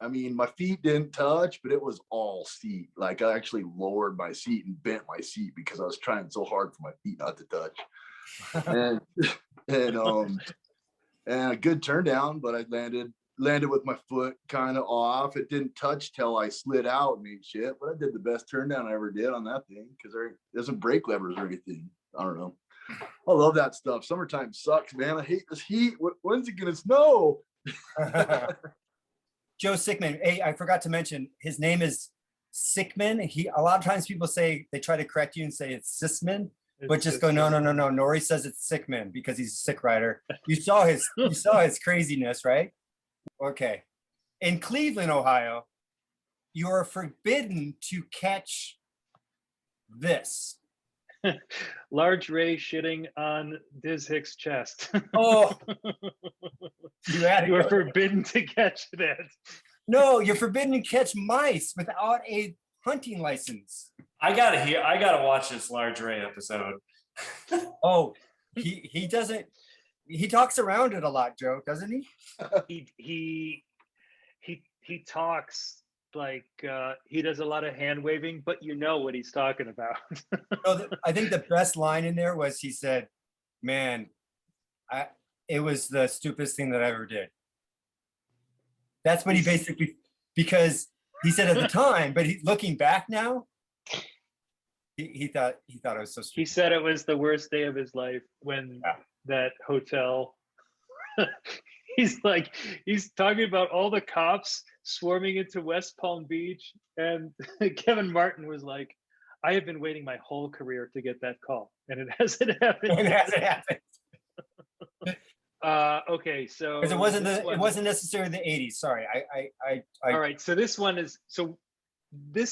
I mean, my feet didn't touch, but it was all seat. Like, I actually lowered my seat and bent my seat because I was trying so hard for my feet not to touch. And a good turn down, but I landed with my foot kind of off. It didn't touch till I slid out and ate shit, but I did the best turn down I ever did on that thing because there isn't brake levers or anything. I don't know. I love that stuff. Summertime sucks, man. I hate this heat. When's it gonna snow? Joe Sickman. Hey, I forgot to mention his name is Sickman. A lot of times people say, they try to correct you and say it's Sisman, but just go, no. Nori says it's Sickman because he's a sick rider. You saw his craziness, right? Okay. In Cleveland, Ohio, you are forbidden to catch this. Large Ray shitting on Diz Hicks' chest. Oh, you are forbidden to catch that. No, you're forbidden to catch mice without a hunting license. I gotta watch this Large Ray episode. Oh, he doesn't. He talks around it a lot, Joe, doesn't he? He talks like he does a lot of hand waving, but you know what he's talking about. I think the best line in there was, he said, "Man, it was the stupidest thing that I ever did." That's what he basically, because he said at the time, but looking back now, he thought it was so stupid. He said it was the worst day of his life when that hotel. He's talking about all the cops swarming into West Palm Beach, and Kevin Martin was like, "I have been waiting my whole career to get that call, and it hasn't happened." It hasn't happened. Okay, so because it wasn't necessarily the 80s. Sorry, all right, so this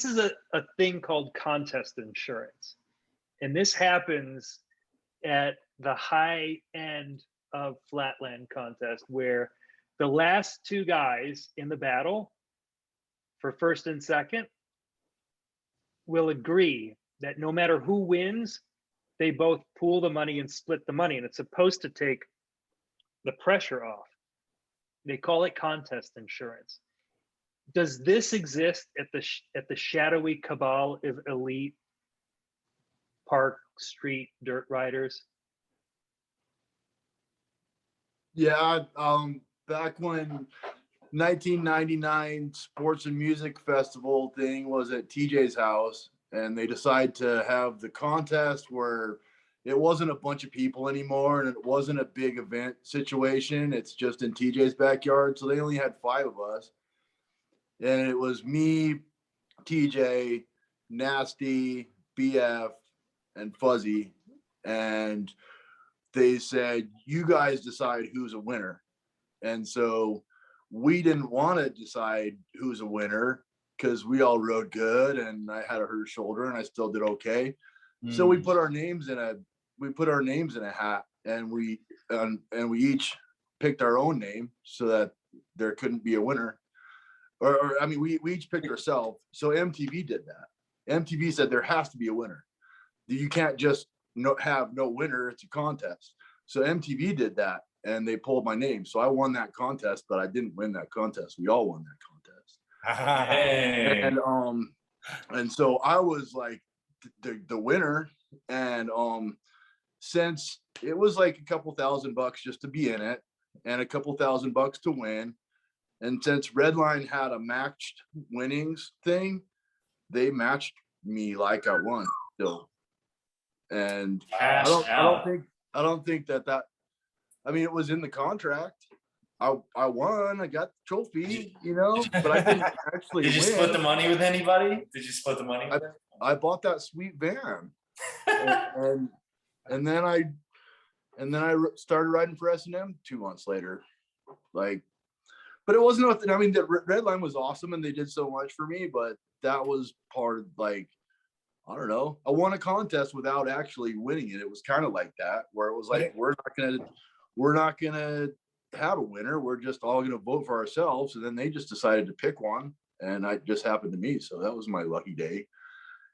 is a thing called contest insurance, and this happens at the high end of Flatland contest, where the last two guys in the battle for first and second will agree that no matter who wins, they both pool the money and split the money, and it's supposed to take the pressure off. They call it contest insurance. Does this exist at the shadowy cabal of elite park street dirt riders? Yeah, back when 1999 Sports and Music Festival thing was at TJ's house, and they decided to have the contest where it wasn't a bunch of people anymore, and it wasn't a big event situation. It's just in TJ's backyard. So they only had 5 of us. And it was me, TJ, Nasty, BF, and Fuzzy. And they said, you guys decide who's a winner. And so we didn't want to decide who's a winner because we all rode good, and I had a hurt shoulder and I still did okay. So we put our names in a hat, and we each picked our own name so that there couldn't be a winner. Or I mean, we each picked ourselves. So MTV did that. MTV said there has to be a winner. You can't just have no winner. It's a contest. So MTV did that, and they pulled my name. So I won that contest, but I didn't win that contest. We all won that contest. Hey. And so I was like the winner. And since it was like a couple $1,000 just to be in it, and a couple $1,000 to win, and since Redline had a matched winnings thing, they matched me like I won still. And Cash out. I don't think that, I mean, it was in the contract. I won, I got the trophy, you know, but I didn't actually Did you win. split the money with anybody? Did you split the money with them? I bought that sweet van. and then I started riding for S&M 2 months later. Like, but it wasn't nothing. I mean, the Red Line was awesome and they did so much for me, but that was part of, like, I don't know. I won a contest without actually winning it. It was kind of like that, where it was like, we're not gonna have a winner. We're just all gonna vote for ourselves. And then they just decided to pick one, and I just happened to me. So that was my lucky day.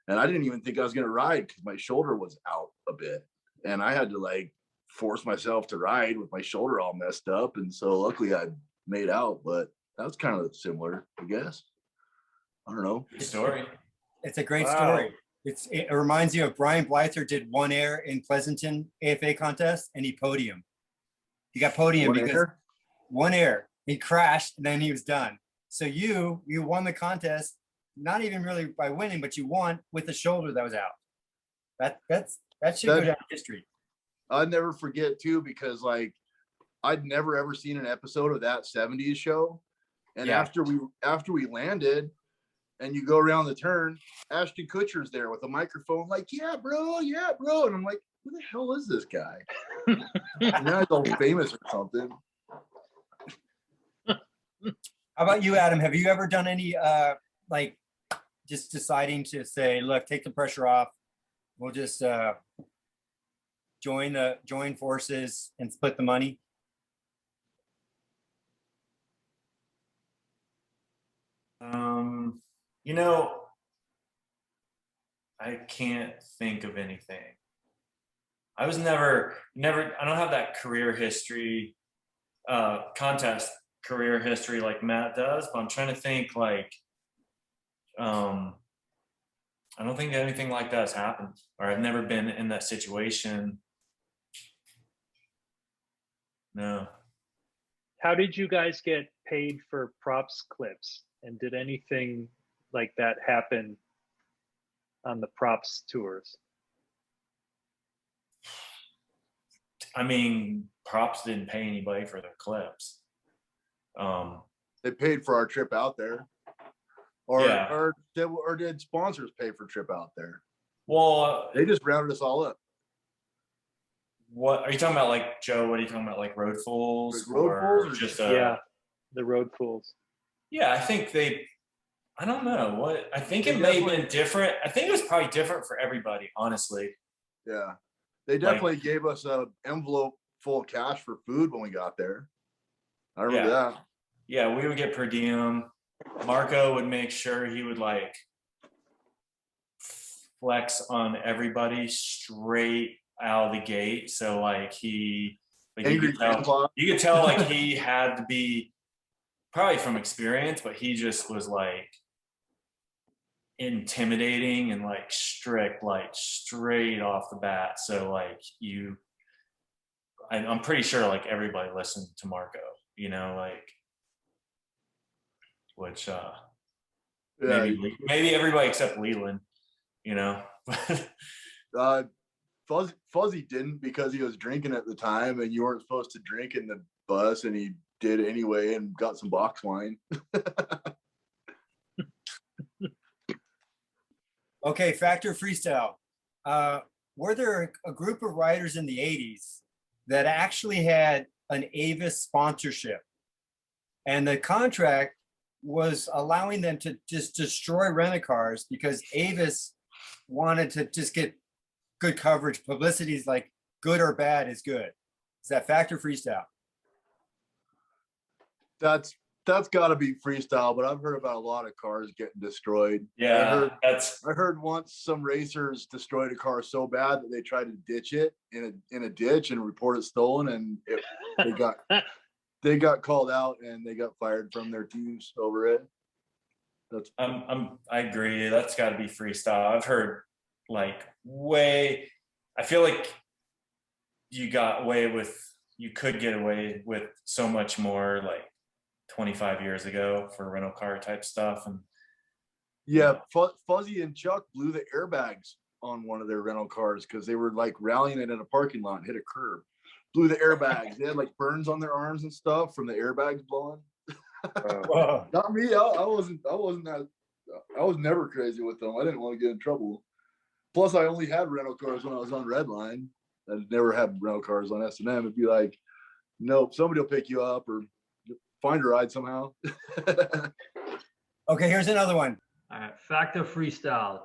And I didn't even think I was gonna ride because my shoulder was out a bit, and I had to like force myself to ride with my shoulder all messed up. And so luckily I made out, but that was kind of similar, I guess. I don't know. Good story. It's a great story. It reminds you of Brian Blyther did one air in Pleasanton AFA contest, and he podiumed. He got podium because one air, he crashed and then he was done. So you won the contest, not even really by winning, but you won with the shoulder that was out. That should go down in history. I'd never forget too, because like I'd never ever seen an episode of that 70s show. And after we landed, and you go around the turn, Ashton Kutcher's there with a microphone, like, yeah, bro. And I'm like, who the hell is this guy? And now he's all famous or something. How about you, Adam? Have you ever done any, like, just deciding to say, look, take the pressure off. We'll just join forces and split the money? You know, I can't think of anything. I was never, I don't have that career history, contest career history like Matt does, but I'm trying to think like, I don't think anything like that has happened, or I've never been in that situation. No. How did you guys get paid for props clips? And did anything like that happen on the props tours? I mean, props didn't pay anybody for their clips. They paid for our trip out there. Or did sponsors pay for trip out there? Well, they just rounded us all up. What are you talking about, like, Joe? What are you talking about, like Road Fools? Road Fools, just the Road Fools. Yeah, I think I don't know what. I think it may have been different. I think it was probably different for everybody, honestly. Yeah, they definitely gave us an envelope full of cash for food when we got there. I remember that. Yeah, we would get per diem. Marco would make sure he would like flex on everybody straight out of the gate. So like you could tell like he had to be, probably from experience, but he just was like intimidating and like strict, like straight off the bat. So like I'm pretty sure like everybody listened to Marco, you know, like, which maybe everybody except Leland, you know. Fuzzy didn't, because he was drinking at the time, and you weren't supposed to drink in the bus, and he did anyway and got some box wine. Okay, Factor Freestyle. Were there a group of riders in the 80s that actually had an Avis sponsorship? And the contract was allowing them to just destroy rent-a-cars because Avis wanted to just get good coverage. Publicity is like good or bad is good. Is that Factor Freestyle? That's got to be Freestyle, but I've heard about a lot of cars getting destroyed. Yeah, I heard once some racers destroyed a car so bad that they tried to ditch it in a ditch and report it stolen, and they got called out and they got fired from their teams over it. I agree. That's got to be Freestyle. I've heard like I feel like you could get away with so much more like 25 years ago for rental car type stuff. And Yeah, Fuzzy and Chuck blew the airbags on one of their rental cars because they were like rallying it in a parking lot and hit a curb. Blew the airbags. They had like burns on their arms and stuff from the airbags blowing. Whoa. Not me. I wasn't that. I was never crazy with them. I didn't want to get in trouble. Plus, I only had rental cars when I was on Redline. I never had rental cars on S&M. It'd be like, nope, somebody will pick you up or find a ride somehow. Okay, here's another one. All right, factOrFreestyle.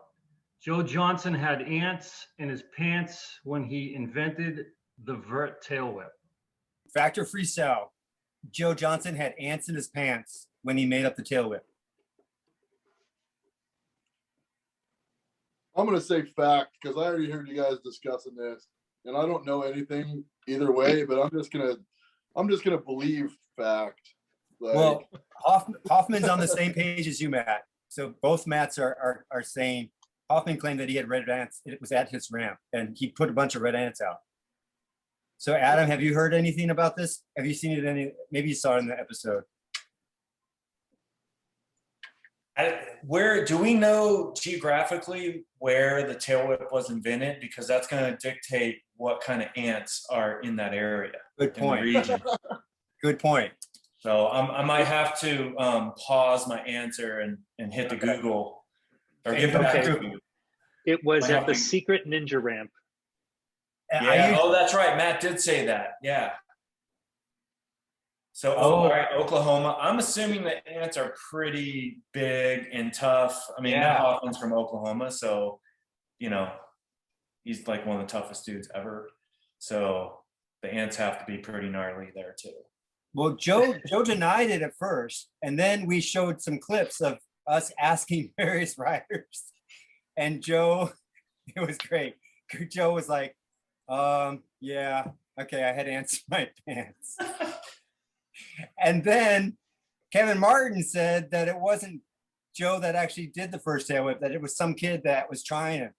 Joe Johnson had ants in his pants when he invented the vert tail whip. factOrFreestyle. Joe Johnson had ants in his pants when he made up the tail whip. I'm gonna say fact because I already heard you guys discussing this, and I don't know anything either way. But I'm just gonna believe fact. Like, Well, Hoffman's on the same page as you, Matt. So both Matts are saying Hoffman claimed that he had red ants. It was at his ramp, and he put a bunch of red ants out. So Adam, have you heard anything about this? Have you seen it any? Maybe you saw it in the episode. Where do we know geographically where the tail whip was invented? Because that's going to dictate what kind of ants are in that area. Good in the point. region. Good point. So I might have to pause my answer and hit the Google or get back Okay. to you. It was Might at have the to- secret ninja ramp. Yeah. Oh, that's right. Matt did say that. Yeah. So, all right, Oklahoma. I'm assuming the ants are pretty big and tough. I mean, Matt Hoffman's from Oklahoma, so you know he's like one of the toughest dudes ever. So the ants have to be pretty gnarly there too. Well, Joe denied it at first, and then we showed some clips of us asking various riders, and Joe, it was great. Joe was like, yeah, okay, I had ants in my pants. And then Kevin Martin said that it wasn't Joe that actually did the first tail whip, that it was some kid that was trying it,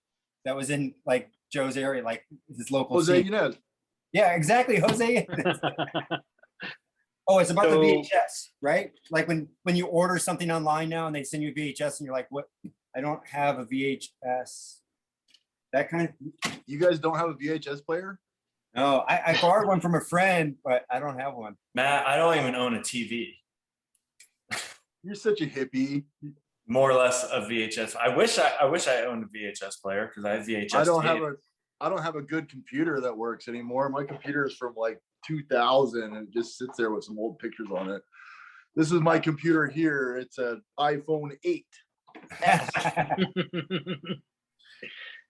that was in like Joe's area, like his local Jose scene. Yanez. Yeah, exactly, Jose. Oh, it's about the VHS, right? Like when you order something online now and they send you a VHS and you're like, what? I don't have a VHS. That kind of. You guys don't have a VHS player? No, I borrowed one from a friend, but I don't have one. Matt, I don't even own a TV. You're such a hippie. More or less a VHS. I wish I owned a VHS player because I have VHS. I don't have a good computer that works anymore. My computer is from like 2000 and it just sits there with some old pictures on it. This is my computer here. It's an iPhone 8.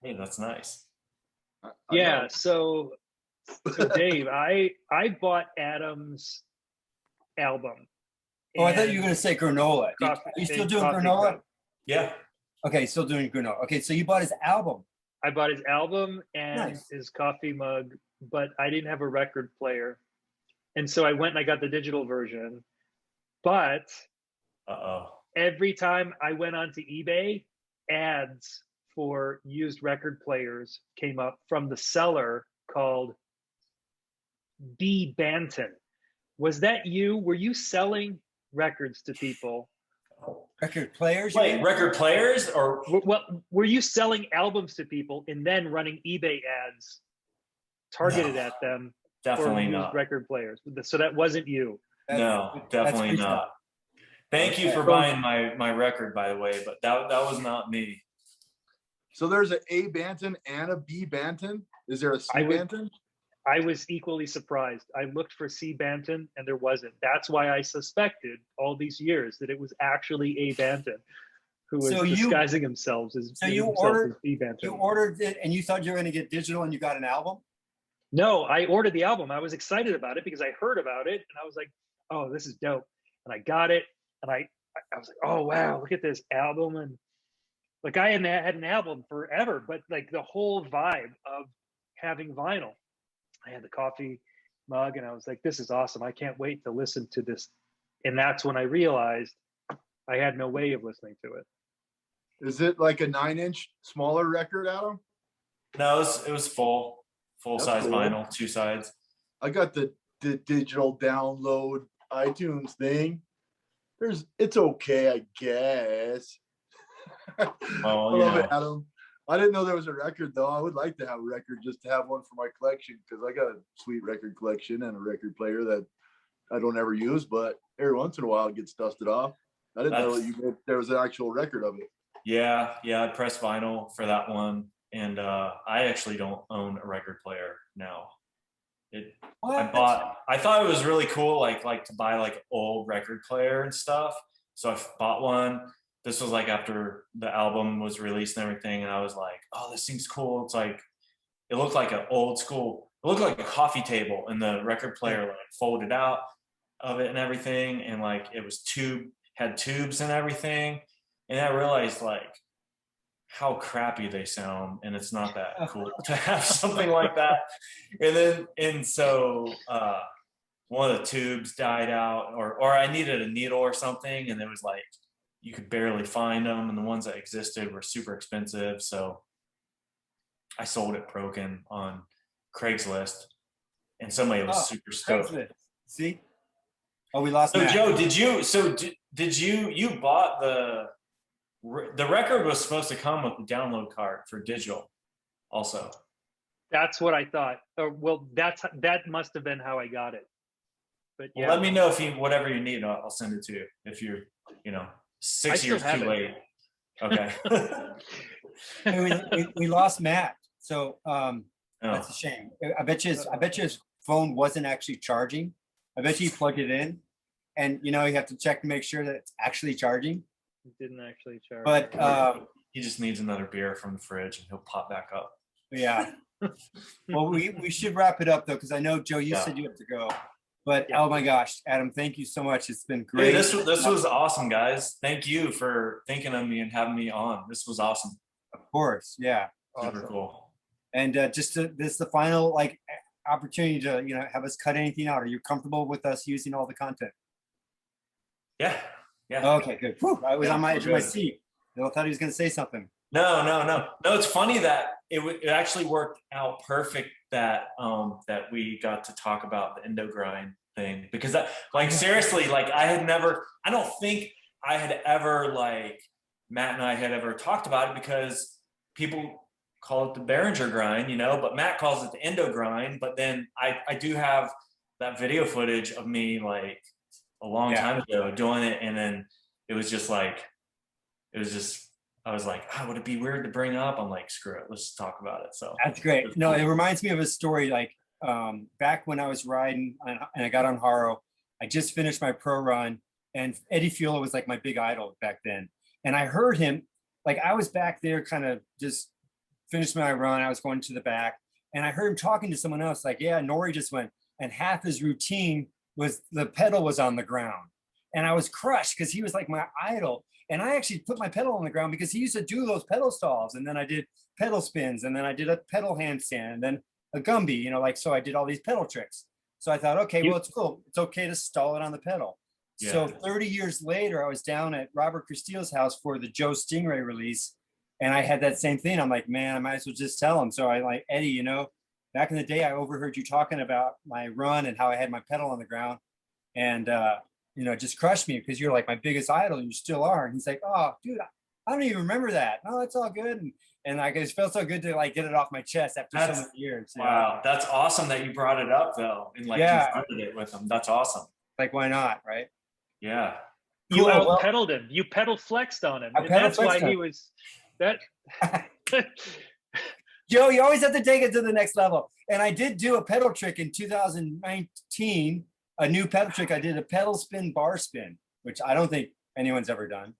Hey, that's nice. Yeah, so Dave, I bought Adam's album. Oh, I thought you were going to say granola. Are you still doing granola? Yeah. Okay, still doing granola. Okay, so you bought his album. I bought his album and Nice. his coffee mug, but I didn't have a record player. And so I went and I got the digital version. But every time I went onto eBay, ads for used record players came up from the seller called B. Banton. Was that you? Were you selling records to people? Record players? Wait, record players or Well, were you selling albums to people and then running eBay ads targeted at them? definitely for used not. record players. So that wasn't you. No, definitely freestyle. not. Thank you for buying my record, by the way, but that was not me. So there's an A Banton and a B Banton. Is there a C Banton? I was equally surprised. I looked for C. Banton and there wasn't. That's why I suspected all these years that it was actually A. Banton who was disguising himself as So B. Banton. You ordered it and you thought you were going to get digital and you got an album? No, I ordered the album. I was excited about it because I heard about it and I was like, oh, this is dope. And I got it and I was like, oh, wow, look at this album. And like I had an album forever, but like the whole vibe of having vinyl. I had the coffee mug and I was like, this is awesome. I can't wait to listen to this. And that's when I realized I had no way of listening to it. Is it like a 9-inch smaller record, Adam? No, it was full size cool. vinyl, 2 sides. I got the digital download iTunes thing. It's okay, I guess. Oh, I love it, Adam. I didn't know there was a record though. I would like to have a record just to have one for my collection because I got a sweet record collection and a record player that I don't ever use, but every once in a while it gets dusted off. I didn't know that there was an actual record of it. Yeah, I pressed vinyl for that one, and I actually don't own a record player now. I thought it was really cool, like to buy like an old record player and stuff. So I bought one. This was like after the album was released and everything, and I was like, oh, this seems cool. It's like, it looked like an old school, it looked like a coffee table, and the record player like folded out of it and everything, and like it was had tubes and everything. And I realized like how crappy they sound, and it's not that cool to have something like that. And so one of the tubes died out, or I needed a needle or something, and it was like you could barely find them, and the ones that existed were super expensive. So I sold it broken on Craigslist, and somebody was super stoked. Craigslist. See? Oh, we lost. So Matt. Joe, did you bought the record was supposed to come with the download card for digital also. That's what I thought. Well, that must have been how I got it. But yeah. Well, let me know if whatever you need, I'll send it to you. If you're, 6 years too late. Okay. we lost Matt, so that's a shame. I bet you his phone wasn't actually charging. I bet you he plugged it in, and you have to check to make sure that it's actually charging. It didn't actually charge. But he just needs another beer from the fridge, and he'll pop back up. Yeah. Well, we should wrap it up though, because I know Joe, you said you have to go. But oh my gosh, Adam, thank you so much. It's been great. Hey, this was awesome, guys. Thank you for thinking of me and having me on. This was awesome. Of course, yeah. Super Awesome. cool. And this is the final opportunity to have us cut anything out. Are you comfortable with us using all the content? Yeah. Okay, good. Whew, I was on my edge of my seat. I thought he was going to say something. No. It's funny that it actually worked out perfect that that we got to talk about the Endo Grind thing, because that, seriously, I don't think I had ever, Matt and I had ever talked about it, because people call it the Beringer grind, but Matt calls it the Endo Grind. But then I do have that video footage of me a long time ago doing it, and then it was just I was like, would it be weird to bring up? I'm like, screw it, let's talk about it. So that's great. No, it reminds me of a story back when I was riding and I got on Haro. I just finished my pro run, and Eddie Fuel was my big idol back then. And I heard him, I was back there kind of just finished my run. I was going to the back, and I heard him talking to someone else Nori just went, and half his routine was the pedal was on the ground. And I was crushed because he was my idol. And I actually put my pedal on the ground because he used to do those pedal stalls. And then I did pedal spins, and then I did a pedal handstand, and then a Gumby, so I did all these pedal tricks. So I thought, okay, well, it's cool. It's okay to stall it on the pedal. Yeah. So 30 years later, I was down at Robert Christille's house for the Joe Stingray release. And I had that same thing. I'm like, man, I might as well just tell him. So I Eddie, back in the day, I overheard you talking about my run and how I had my pedal on the ground. And, it just crushed me because you're my biggest idol, and you still are. And he's like, oh, dude, I don't even remember that. No, it's all good. And it felt so good to get it off my chest after so many years. Wow, that's awesome that you brought it up though, and confronted it with him. That's awesome. Why not, right? Yeah. You out-pedaled him. You pedal flexed on him. And that's why he was that. Joe, you always have to take it to the next level. And I did do a pedal trick in 2019. A new pedal trick. I did a pedal spin bar spin, which I don't think anyone's ever done.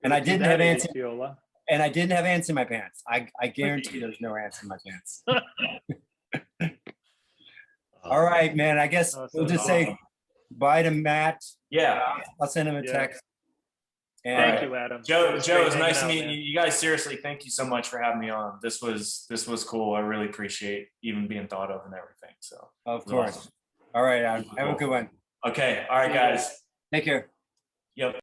And I didn't have ants. And I didn't have ants in my pants. I guarantee there's no ants in my pants. All right, man. I guess we'll just say bye to Matt. Yeah. I'll send him a text. And thank you, Adam. Joe, it was nice meeting you. You guys, seriously, thank you so much for having me on. This was cool. I really appreciate even being thought of and everything. So of course. Awesome. All right, Adam. Have a good one. Okay. All right, guys. Take care. Yep.